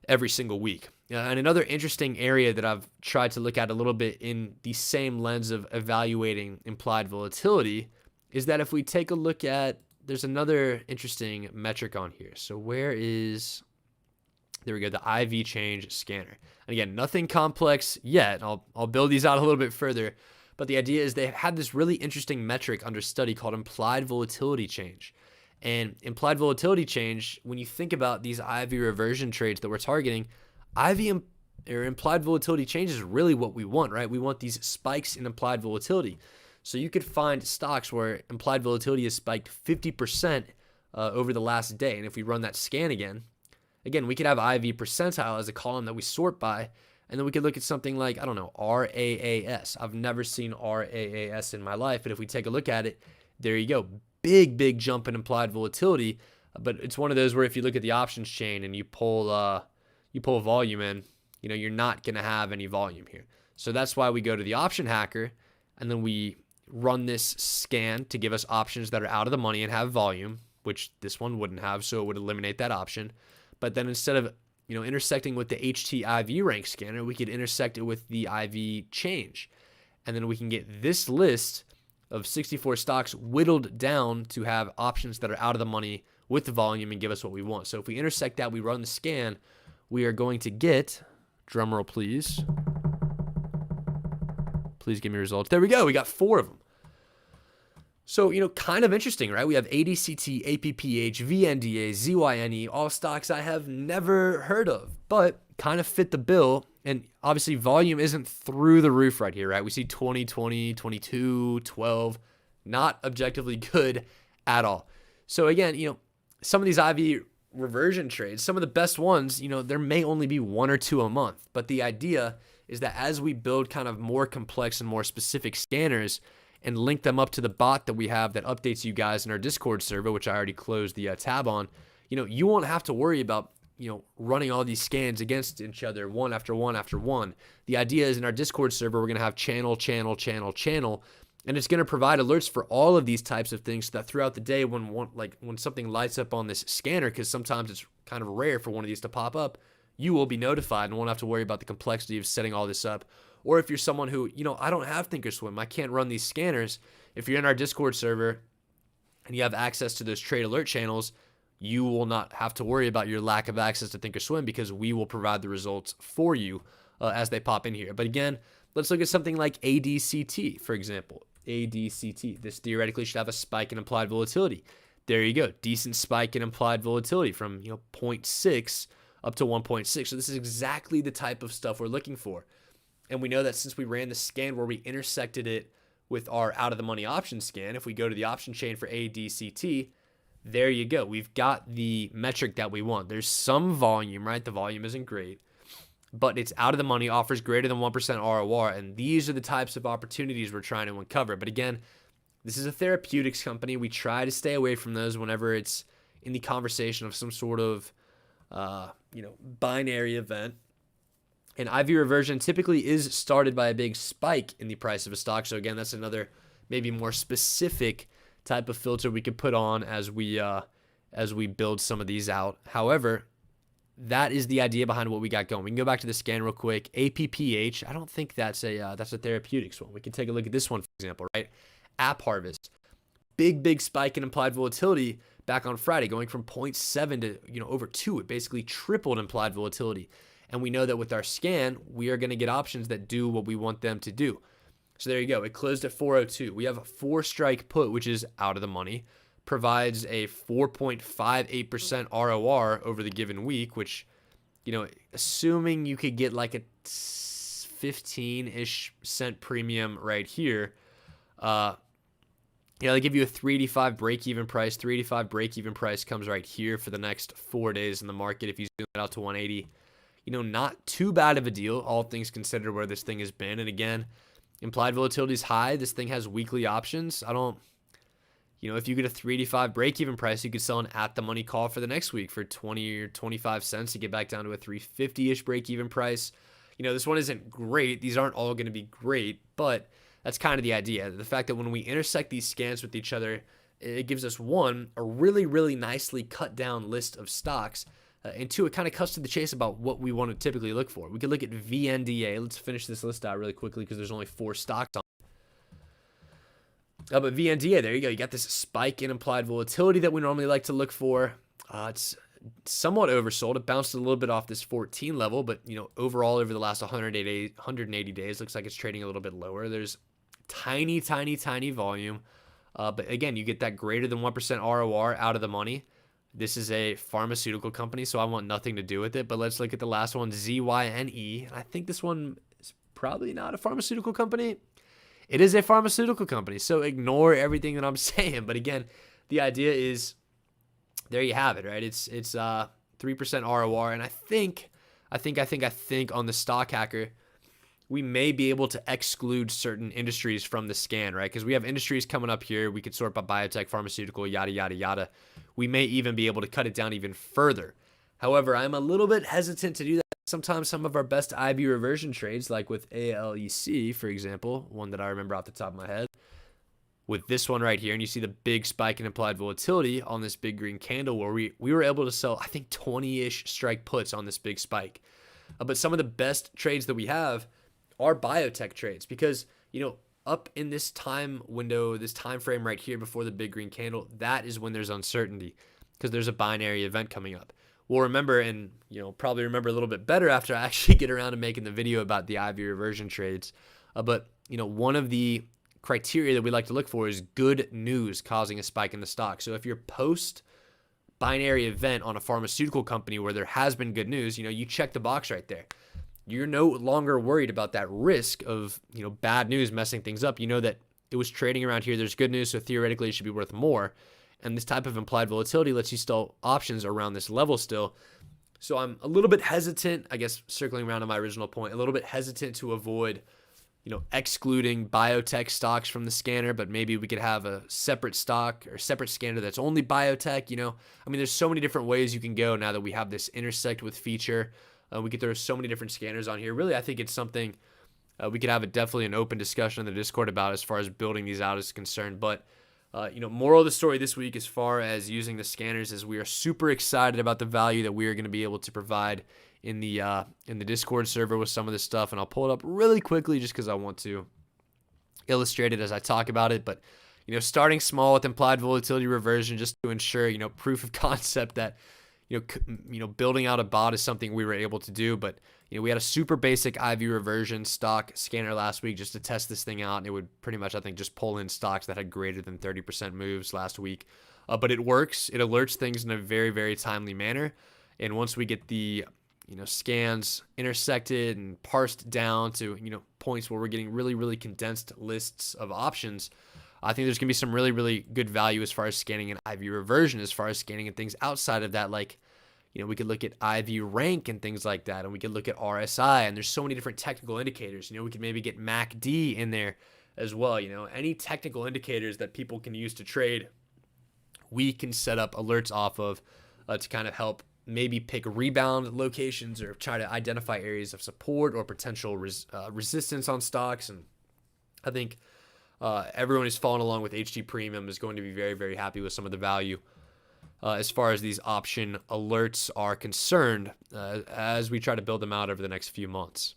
[SPEAKER 1] every single week. And another interesting area that I've tried to look at a little bit in the same lens of evaluating implied volatility is that if we take a look at, there's another interesting metric on here. So there we go, the IV change scanner. And again, nothing complex yet. I'll build these out a little bit further. But the idea is they had this really interesting metric under study called implied volatility change. And implied volatility change, when you think about these IV reversion trades that we're targeting, implied volatility change is really what we want, right? We want these spikes in implied volatility. So you could find stocks where implied volatility has spiked 50% over the last day. And if we run that scan again, we could have IV percentile as a column that we sort by. And then we could look at something like, I don't know, RAAS. I've never seen RAAS in my life. But if we take a look at it, there you go. Big jump in implied volatility. But it's one of those where if you look at the options chain and you pull volume in, you're not going to have any volume here.
[SPEAKER 2] So that's why we go to the option hacker, and then we run this scan to give us options that are out of the money and have volume, which this one wouldn't have, so it would eliminate that option. But then instead of intersecting with the HT IV rank scanner, we could intersect it with the IV change. And then we can get this list of 64 stocks whittled down to have options that are out of the money with the volume and give us what we want. So if we intersect that, we run the scan, we are going to get, drumroll please. Please give me results. There we go. We got 4 of them. So, kind of interesting, right? We have ADCT, APPH, Vnda, ZYNE, all stocks I have never heard of, but kind of fit the bill. And obviously volume isn't through the roof right here, right? We see 20, 20, 22, 12, not objectively good at all. So again, some of these IV reversion trades, some of the best ones, there may only be 1 or 2 a month, but the idea is that as we build kind of more complex and more specific scanners and link them up to the bot that we have that updates you guys in our Discord server, which I already closed the tab on, you won't have to worry about, running all these scans against each other one after one after one. The idea is in our Discord server, we're going to have channel, and it's going to provide alerts for all of these types of things so that throughout the day when something lights up on this scanner, because sometimes it's kind of rare for one of these to pop up, you will be notified and won't have to worry about the complexity of setting all this up. Or if you're someone who, I don't have Thinkorswim, I can't run these scanners. If you're in our Discord server and you have access to those trade alert channels, you will not have to worry about your lack of access to Thinkorswim because we will provide the results for you as they pop in here. But again, let's look at something like ADCT, for example. ADCT, this theoretically should have a spike in implied volatility. There you go, decent spike in implied volatility from 0.6 up to 1.6. So this is exactly the type of stuff we're looking for. And we know that since we ran the scan where we intersected it with our out of the money option scan, if we go to the option chain for ADCT, there you go. We've got the metric that we want. There's some volume, right? The volume isn't great, but it's out of the money, offers greater than 1% ROR. And these are the types of opportunities we're trying to uncover. But again, this is a therapeutics company. We try to stay away from those whenever it's in the conversation of some sort of, binary event. And IV reversion typically is started by a big spike in the price of a stock. So again, that's another maybe more specific type of filter we could put on as we build some of these out. However, that is the idea behind what we got going. We can go back to the scan real quick. APPH, I don't think that's a therapeutics one. We can take a look at this one, for example, right? App Harvest, big spike in implied volatility back on Friday, going from 0.7 to over 2. It basically tripled implied volatility. And we know that with our scan, we are going to get options that do what we want them to do. So there you go. It closed at 402. We have a 4-strike put, which is out of the money, provides a 4.58% ROR over the given week, which, assuming you could get like a 15-ish cent premium right here, they give you a 385 break-even price. 385 break-even price comes right here for the next 4 days in the market if you zoom it out to 180. Not too bad of a deal, all things considered where this thing has been. And again, implied volatility is high. This thing has weekly options. If you get a 385 break-even price, you could sell an at-the-money call for the next week for 20 or 25 cents to get back down to a 350-ish break-even price. This one isn't great. These aren't all going to be great, but that's kind of the idea. The fact that when we intersect these scans with each other, it gives us, one, a really, really nicely cut down list of stocks, and two, it kind of cuts to the chase about what we want to typically look for. We could look at Vnda. Let's finish this list out really quickly because there's only 4 stocks on it. But Vnda, there you go. You got this spike in implied volatility that we normally like to look for. It's somewhat oversold. It bounced a little bit off this 14 level, but overall over the last 180 days, looks like it's trading a little bit lower. There's tiny volume. But again, you get that greater than 1% ROR out of the money. This is a pharmaceutical company, so I want nothing to do with it. But let's look at the last one, ZYNE. I think this one is probably not a pharmaceutical company. It is a pharmaceutical company, so ignore everything that I'm saying. But again, the idea is, there you have it, right? It's 3% ROR, and I think on the stock hacker, we may be able to exclude certain industries from the scan, right? Because we have industries coming up here. We could sort by biotech, pharmaceutical, yada, yada, yada. We may even be able to cut it down even further. However, I'm a little bit hesitant to do that sometimes some of our best IV reversion trades, like with ALEC, for example, one that I remember off the top of my head, with this one right here, and you see the big spike in implied volatility on this big green candle where we were able to sell, I think, 20-ish strike puts on this big spike. But some of the best trades that we have are biotech trades because, up in this time window, this time frame right here before the big green candle, that is when there's uncertainty because there's a binary event coming up. We'll remember and, probably remember a little bit better after I actually get around to making the video about the IV reversion trades. But, one of the criteria that we like to look for is good news causing a spike in the stock. So if you're post binary event on a pharmaceutical company where there has been good news, you check the box right there. You're no longer worried about that risk of, bad news messing things up. You know that it was trading around here. There's good news, so theoretically it should be worth more. And this type of implied volatility lets you still options around this level still. So I'm a little bit hesitant, I guess, circling around to my original point, a little bit hesitant to avoid, excluding biotech stocks from the scanner, but maybe we could have a separate stock or separate scanner that's only biotech. There's so many different ways you can go now that we have this intersect with feature. We could throw so many different scanners on here. Really, I think it's something we could have definitely an open discussion in the Discord about as far as building these out is concerned. But, moral of the story this week as far as using the scanners is we are super excited about the value that we are going to be able to provide in the Discord server with some of this stuff. And I'll pull it up really quickly just because I want to illustrate it as I talk about it. But, starting small with implied volatility reversion just to ensure, proof of concept that, building out a bot is something we were able to do. But, we had a super basic IV reversion stock scanner last week just to test this thing out. And it would pretty much, I think, just pull in stocks that had greater than 30% moves last week. But it works. It alerts things in a very, very timely manner. And once we get the, scans intersected and parsed down to, points where we're getting really, really condensed lists of options, I think there's going to be some really, really good value as far as scanning an IV reversion, as far as scanning and things outside of that. Like, we could look at IV rank and things like that, and we could look at RSI, and there's so many different technical indicators. We could maybe get MACD in there as well. Any technical indicators that people can use to trade, we can set up alerts off of to kind of help maybe pick rebound locations or try to identify areas of support or potential resistance on stocks. And I think everyone who's following along with HT Premium is going to be very, very happy with some of the value as far as these option alerts are concerned as we try to build them out over the next few months.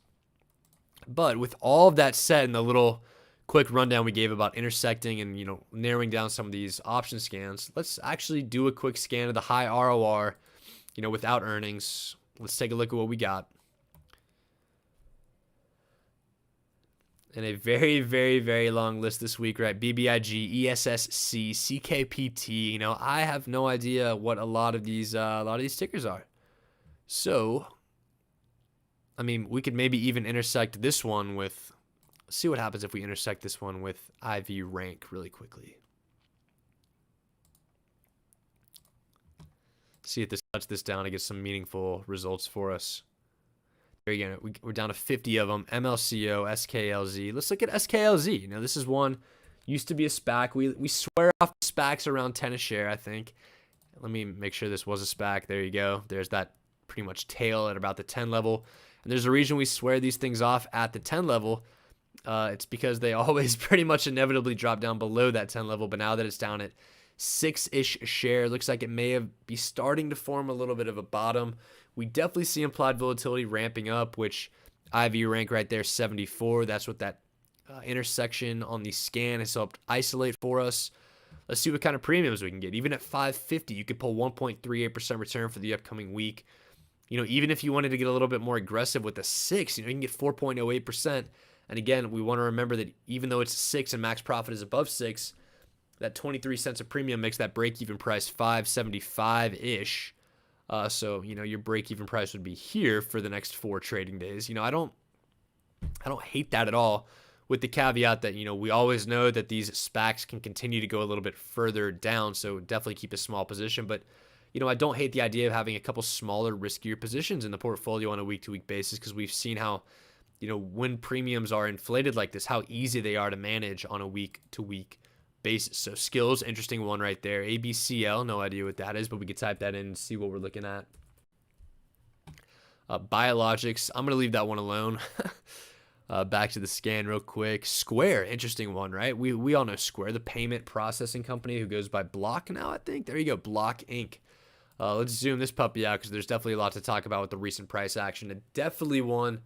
[SPEAKER 2] But with all of that said, and the little quick rundown we gave about intersecting and narrowing down some of these option scans, let's actually do a quick scan of the high ROR, without earnings. Let's take a look at what we got. And a very, very, very long list this week, right? BBIG, ESSC, CKPT. I have no idea what a lot of these tickers are. So, we could maybe even intersect this one with. Let's see what happens if we intersect this one with IV rank really quickly. See if this cuts this down to get some meaningful results for us. There you go. We're down to 50 of them. MLCO, SKLZ. Let's look at SKLZ. This is one, used to be a SPAC. We swear off SPACs around 10 a share, I think. Let me make sure this was a SPAC. There you go. There's that pretty much tail at about the 10 level. And there's a reason we swear these things off at the 10 level. It's because they always pretty much inevitably drop down below that 10 level. But now that it's down at 6-ish a share, looks like it may be starting to form a little bit of a bottom. We definitely see implied volatility ramping up, which IV rank right there, 74. That's what that intersection on the scan has helped isolate for us. Let's see what kind of premiums we can get. Even at 550, you could pull 1.38% return for the upcoming week. Even if you wanted to get a little bit more aggressive with a 6, you can get 4.08%. And again, we want to remember that even though it's 6 and max profit is above 6, that 23 cents a premium makes that break-even price 575-ish. So, your break-even price would be here for the next 4 trading days. I don't hate that at all, with the caveat that, we always know that these SPACs can continue to go a little bit further down. So definitely keep a small position. But, I don't hate the idea of having a couple smaller, riskier positions in the portfolio on a week-to-week basis, because we've seen how, when premiums are inflated like this, how easy they are to manage on a week-to-week basis. So Sklz, interesting one right there. ABCL, no idea what that is, but we could type that in and see what we're looking at. Biologics, I'm going to leave that one alone. Back to the scan real quick. Square, interesting one, right? We all know Square, the payment processing company who goes by Block now, I think. There you go, Block Inc. Let's zoom this puppy out because there's definitely a lot to talk about with the recent price action. And definitely one,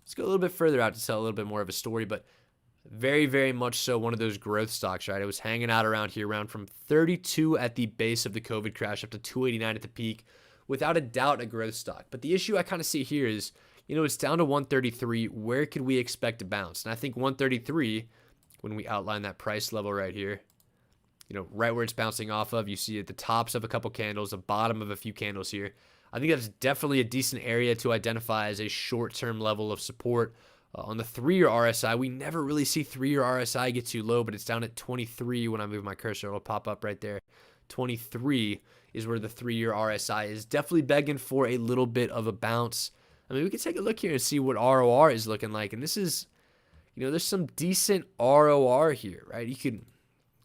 [SPEAKER 2] let's go a little bit further out to tell a little bit more of a story, but very, very much so one of those growth stocks, right? It was hanging out around here, around from 32 at the base of the COVID crash up to 289 at the peak. Without a doubt, a growth stock. But the issue I kind of see here is, it's down to 133. Where could we expect to bounce? And I think 133, when we outline that price level right here, right where it's bouncing off of, you see at the tops of a couple candles, the bottom of a few candles here. I think that's definitely a decent area to identify as a short-term level of support. On the 3-year RSI, we never really see 3-year RSI get too low, but it's down at 23 when I move my cursor. It'll pop up right there. 23 is where the 3-year RSI is. Definitely begging for a little bit of a bounce. I mean, we can take a look here and see what ROR is looking like. And this is, there's some decent ROR here, right?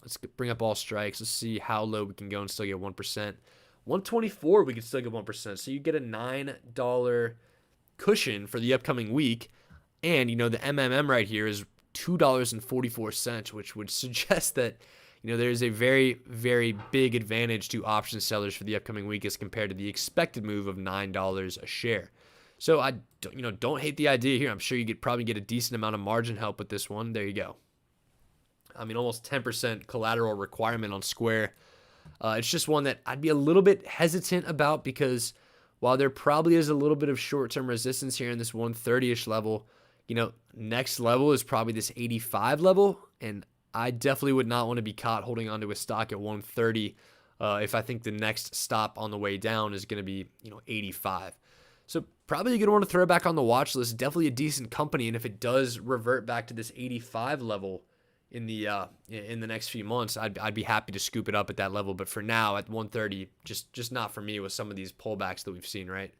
[SPEAKER 2] Let's bring up all strikes. Let's see how low we can go and still get 1%. 124, we can still get 1%. So you get a $9 cushion for the upcoming week. And, the MMM right here is $2.44, which would suggest that, there's a very, very big advantage to option sellers for the upcoming week as compared to the expected move of $9 a share. So I, don't hate the idea here. I'm sure you probably get a decent amount of margin help with this one. There you go. I mean, almost 10% collateral requirement on Square. It's just one that I'd be a little bit hesitant about because while there probably is a little bit of short-term resistance here in this 130-ish level, next level is probably this 85 level, and I definitely would not want to be caught holding onto a stock at 130 if I think the next stop on the way down is going to be, 85. So probably you're going to want to throw it back on the watch list. Definitely a decent company, and if it does revert back to this 85 level in the next few months, I'd be happy to scoop it up at that level. But for now, at 130, just not for me with some of these pullbacks that we've seen, right?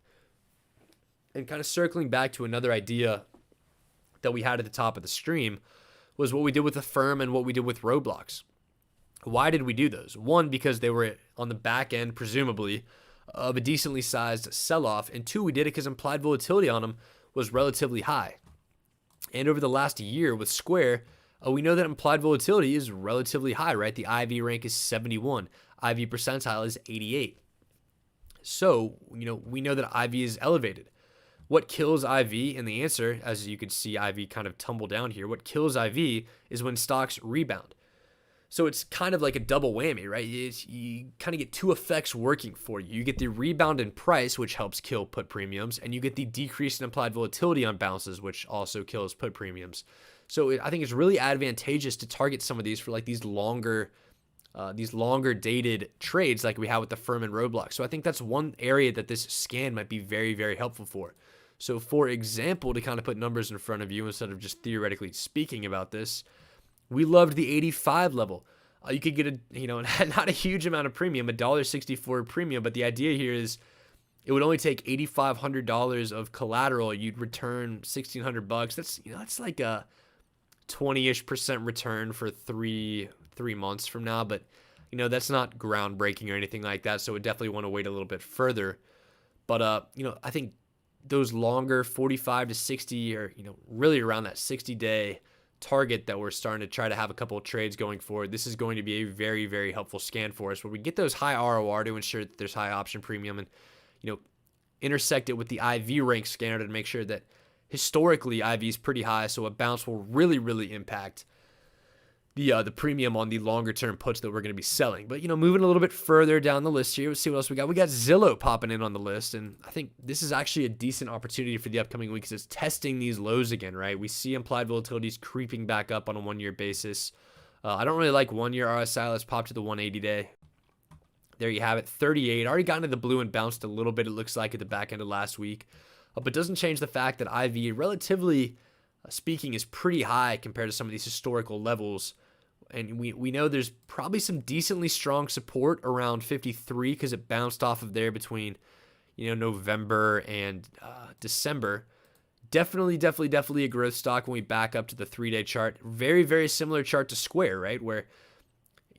[SPEAKER 2] And kind of circling back to another idea that we had at the top of the stream was what we did with the firm and what we did with Roblox. Why did we do those? One, because they were on the back end, presumably, of a decently sized sell-off. And two, we did it because implied volatility on them was relatively high. And over the last year with Square, we know that implied volatility is relatively high, right? The IV rank is 71. IV percentile is 88. So, we know that IV is elevated. What kills IV? And the answer, as you could see IV kind of tumble down here, what kills IV is when stocks rebound. So it's kind of like a double whammy, right? You kind of get two effects working for you. You get the rebound in price, which helps kill put premiums, and you get the decrease in implied volatility on bounces, which also kills put premiums. So I think it's really advantageous to target some of these for like these longer dated trades like we have with the firm and Roblox. So I think that's one area that this scan might be very, very helpful for. So for example, to kind of put numbers in front of you instead of just theoretically speaking about this, we loved the 85 level. You could get not a huge amount of premium, $1.64 premium, but the idea here is it would only take $8,500 of collateral. You'd return $1,600. That's like a 20-ish% return for three months from now, but that's not groundbreaking or anything like that. So we definitely want to wait a little bit further. But I think those longer 45 to 60 or really around that 60-day target that we're starting to try to have a couple of trades going forward, this is going to be a very, very helpful scan for us where we get those high ROR to ensure that there's high option premium and intersect it with the IV rank scanner to make sure that historically IV is pretty high, so a bounce will really, really impact the premium on the longer term puts that we're going to be selling. But moving a little bit further down the list here, let's see what else we got. We got Zillow popping in on the list, and I think this is actually a decent opportunity for the upcoming week because it's testing these lows again, right? We see implied volatilities creeping back up on a 1-year basis. I don't really like 1-year RSI. Let's pop to the 180 day. There you have it, 38. Already got into the blue and bounced a little bit, it looks like, at the back end of last week. But doesn't change the fact that IV, relatively speaking, is pretty high compared to some of these historical levels. And we know there's probably some decently strong support around 53 because it bounced off of there between, November and December. Definitely a growth stock when we back up to the 3-day chart. Very, very similar chart to Square, right? Where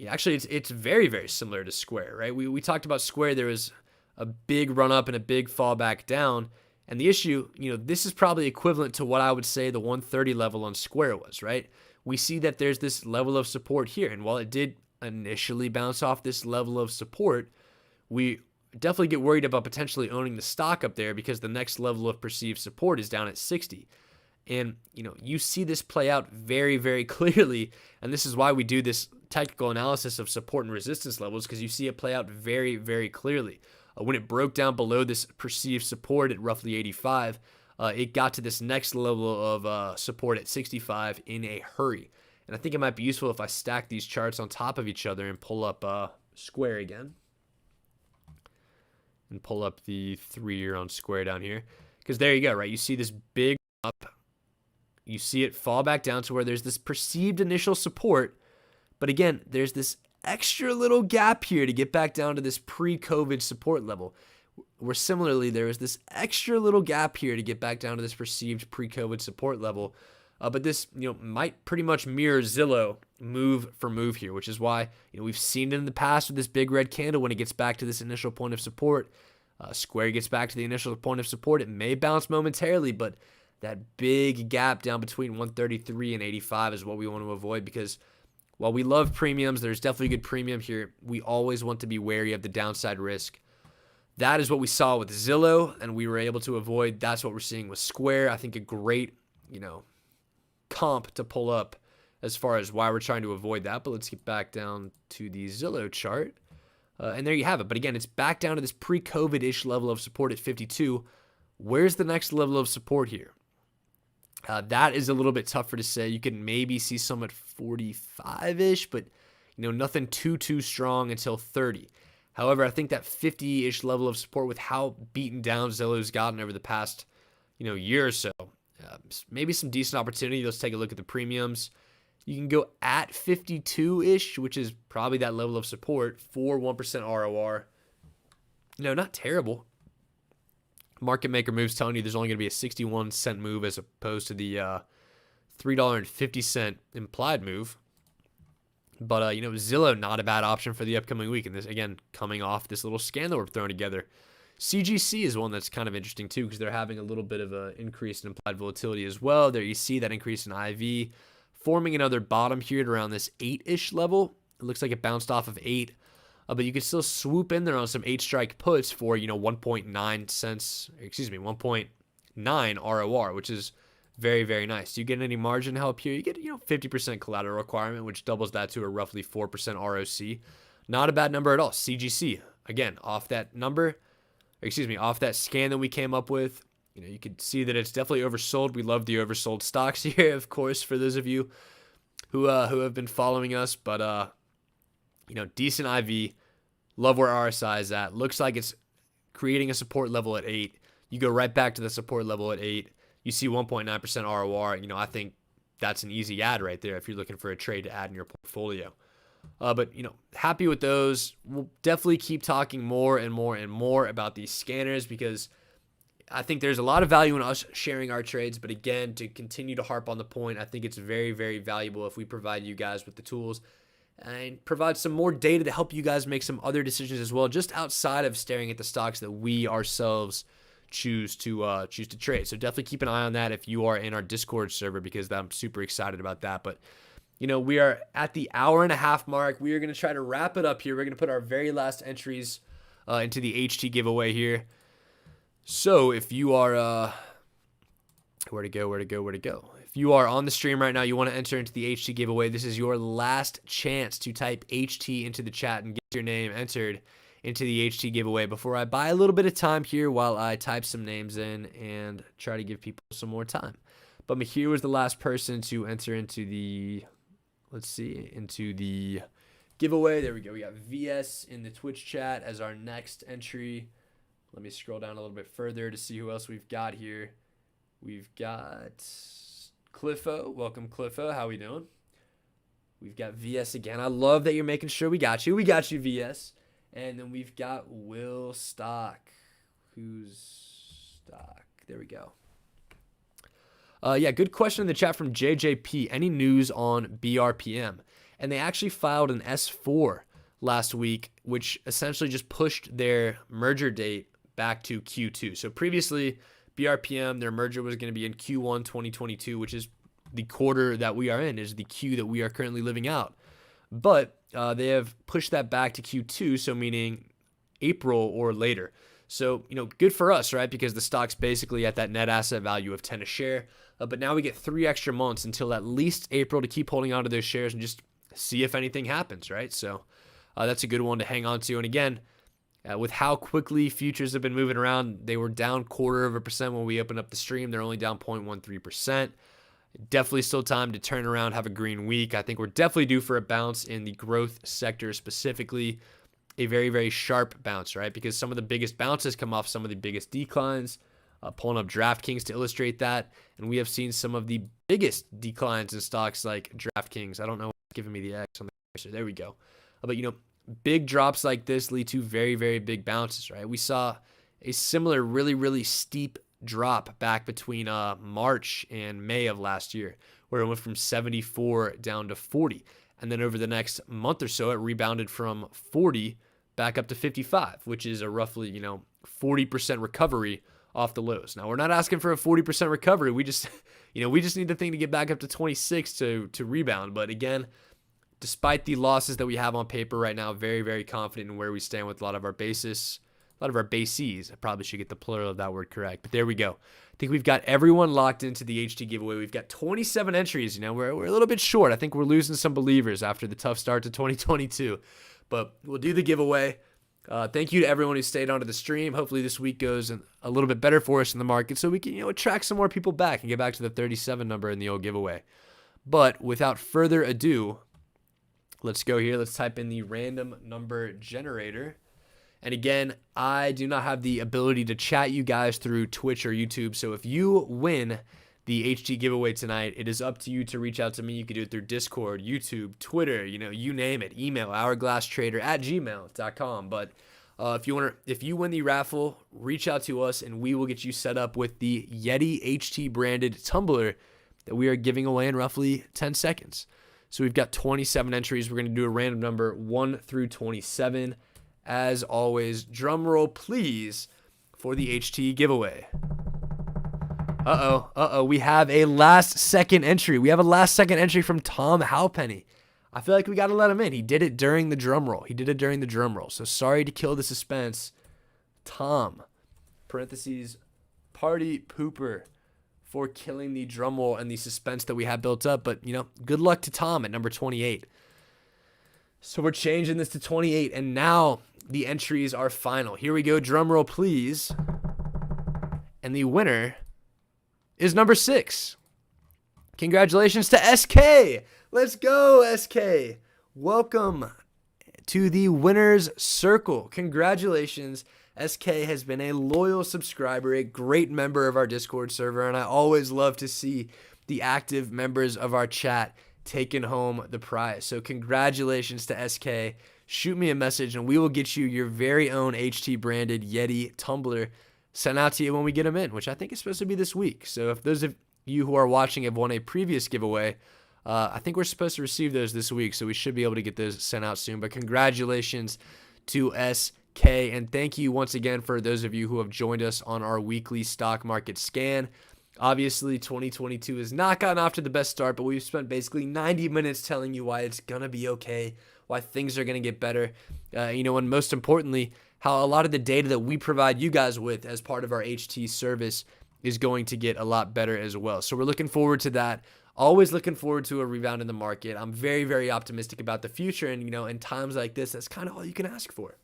[SPEAKER 2] actually it's very, very similar to Square, right? We talked about Square. There was a big run up and a big fall back down. And the issue, this is probably equivalent to what I would say the 130 level on Square was, right? We see that there's this level of support here. And while it did initially bounce off this level of support, we definitely get worried about potentially owning the stock up there because the next level of perceived support is down at 60. And, you see this play out very, very clearly. And this is why we do this technical analysis of support and resistance levels, because you see it play out very, very clearly. When it broke down below this perceived support at roughly 85, it got to this next level of support at 65 in a hurry. And I think it might be useful if I stack these charts on top of each other and pull up Square again. And pull up the 3-year on Square down here. Because there you go, right? You see this big up. You see it fall back down to where there's this perceived initial support. But again, there's this extra little gap here to get back down to this pre-COVID support level. Where similarly, there is this extra little gap here to get back down to this perceived pre-COVID support level. But this, might pretty much mirror Zillow move for move here, which is why, we've seen it in the past with this big red candle when it gets back to this initial point of support. Square gets back to the initial point of support. It may bounce momentarily, but that big gap down between 133 and 85 is what we want to avoid, because while we love premiums, there's definitely good premium here. We always want to be wary of the downside risk. That is what we saw with Zillow, and we were able to avoid. That's what we're seeing with Square. I think a great, comp to pull up as far as why we're trying to avoid that. But let's get back down to the Zillow chart. And there you have it. But again, it's back down to this pre-COVID-ish level of support at 52. Where's the next level of support here? That is a little bit tougher to say. You can maybe see some at 45-ish, but nothing too strong until 30. However, I think that 50-ish level of support, with how beaten down Zillow's gotten over the past year or so, maybe some decent opportunity. Let's take a look at the premiums. You can go at 52-ish, which is probably that level of support for 1% ROR. Not terrible. Market maker moves telling you there's only going to be a 61-cent move as opposed to the $3.50 implied move. But, Zillow, not a bad option for the upcoming week. And this, again, coming off this little scan that we're throwing together. CGC is one that's kind of interesting, too, because they're having a little bit of an increase in implied volatility as well. There you see that increase in IV, forming another bottom here at around this 8-ish level. It looks like it bounced off of 8. But you can still swoop in there on some 8-strike puts for, 1.9 ROR, which is very, very nice. Do you get any margin help here? You get, 50% collateral requirement, which doubles that to a roughly 4% ROC. Not a bad number at all. CGC, again, off that scan that we came up with, you could see that it's definitely oversold. We love the oversold stocks here, of course, for those of you who have been following us. But, decent IV. Love where RSI is at. Looks like it's creating a support level at 8. You go right back to the support level at 8. You see 1.9% ROR. I think that's an easy add right there if you're looking for a trade to add in your portfolio. But, happy with those. We'll definitely keep talking more and more and more about these scanners, because I think there's a lot of value in us sharing our trades. But again, to continue to harp on the point, I think it's very, very valuable if we provide you guys with the tools and provide some more data to help you guys make some other decisions as well, just outside of staring at the stocks that we ourselves choose to trade. So definitely keep an eye on that if you are in our Discord server, because I'm super excited about that. But we are at the hour-and-a-half mark. We are going to try to wrap it up here. We're going to put our very last entries into the HT giveaway here. So if you are where to go? If you are on the stream right now, you want to enter into the HT giveaway, this is your last chance to type HT into the chat and get your name entered into the HT giveaway before I buy a little bit of time here while I type some names in and try to give people some more time. But Mahir was the last person to enter into the, into the giveaway. There we go. We got VS in the Twitch chat as our next entry. Let me scroll down a little bit further to see who else we've got here. We've got Cliffo. Welcome, Cliffo. How we doing? We've got VS again. I love that you're making sure we got you. We got you, VS. And then we've got Will Stock. Who's Stock? There we go. Good question in the chat from JJP. Any news on BRPM? And they actually filed an S4 last week, which essentially just pushed their merger date back to Q2. So previously, BRPM, their merger was going to be in Q1 2022, which is the quarter that we are in, is the Q that we are currently living out. But they have pushed that back to Q2, so meaning April or later. So, good for us, right? Because the stock's basically at that net asset value of 10 a share. But now we get 3 extra months until at least April to keep holding on to those shares and just see if anything happens, right? So that's a good one to hang on to. And again, with how quickly futures have been moving around, they were down 0.25% when we opened up the stream. They're only down 0.13%. Definitely still time to turn around, have a green week. I think we're definitely due for a bounce in the growth sector, specifically a very, very sharp bounce, right? Because some of the biggest bounces come off some of the biggest declines. Pulling up DraftKings to illustrate that. And we have seen some of the biggest declines in stocks like DraftKings. I don't know what's giving me the X on the cursor. There we go. But, big drops like this lead to very, very big bounces, right? We saw a similar really, really steep drop back between March and May of last year, where it went from 74 down to 40. And then over the next month or so, it rebounded from 40 back up to 55, which is a roughly, 40% recovery off the lows. Now, we're not asking for a 40% recovery. We just, we just need the thing to get back up to 26 to rebound. But again, despite the losses that we have on paper right now, very, very confident in where we stand with a lot of our bases. A lot of our bases. I probably should get the plural of that word correct, but there we go. I think we've got everyone locked into the HT giveaway. We've got 27 entries. We're a little bit short. I think we're losing some believers after the tough start to 2022, but we'll do the giveaway. Thank you to everyone who stayed onto the stream. Hopefully this week goes a little bit better for us in the market so we can, attract some more people back and get back to the 37 number in the old giveaway. But without further ado, let's go here. Let's type in the random number generator. And again, I do not have the ability to chat you guys through Twitch or YouTube. So if you win the HT giveaway tonight, it is up to you to reach out to me. You can do it through Discord, YouTube, Twitter, you name it. Email hourglasstrader@gmail.com. But if you win the raffle, reach out to us and we will get you set up with the Yeti HT branded tumbler that we are giving away in roughly 10 seconds. So we've got 27 entries. We're going to do a random number 1 through 27. As always, drum roll please for the HT giveaway. We have a last second entry. We have a last second entry from Tom Halpenny. I feel like we got to let him in. He did it during the drum roll. So sorry to kill the suspense. Tom, parentheses, party pooper, for killing the drum roll and the suspense that we have built up. But, good luck to Tom at number 28. So we're changing this to 28, and now the entries are final. Here we go. Drum roll, please. And the winner is number 6. Congratulations to SK. Let's go, SK. Welcome to the winner's circle. Congratulations. SK has been a loyal subscriber, a great member of our Discord server, and I always love to see the active members of our chat taking home the prize. So congratulations to SK. Shoot me a message and we will get you your very own HT branded Yeti tumbler sent out to you when we get them in, which I think is supposed to be this week. So if those of you who are watching have won a previous giveaway, I think we're supposed to receive those this week, so we should be able to get those sent out soon. But congratulations to SK, and thank you once again for those of you who have joined us on our weekly stock market scan. Obviously, 2022 has not gotten off to the best start, but we've spent basically 90 minutes telling you why it's going to be okay, why things are going to get better, and most importantly, how a lot of the data that we provide you guys with as part of our HT service is going to get a lot better as well. So we're looking forward to that. Always looking forward to a rebound in the market. I'm very, very optimistic about the future, and in times like this, that's kind of all you can ask for.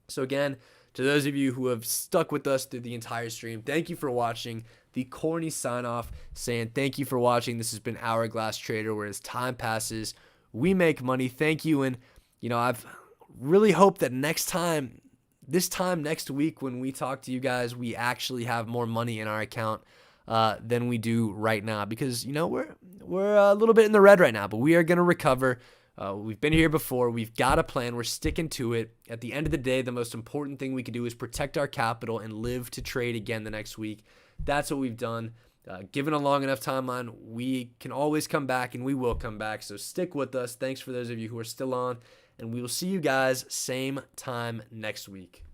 [SPEAKER 2] So again, to those of you who have stuck with us through the entire stream, thank you for watching. The corny sign off saying thank you for watching. This has been Hourglass Trader, where as time passes, we make money. Thank you. And, I've really hoped that this time next week when we talk to you guys, we actually have more money in our account than we do right now, because, we're a little bit in the red right now, but we are going to recover. We've been here before. We've got a plan. We're sticking to it. At the end of the day, the most important thing we can do is protect our capital and live to trade again the next week. That's what we've done. Given a long enough timeline, we can always come back, and we will come back. So stick with us. Thanks for those of you who are still on, and we will see you guys same time next week.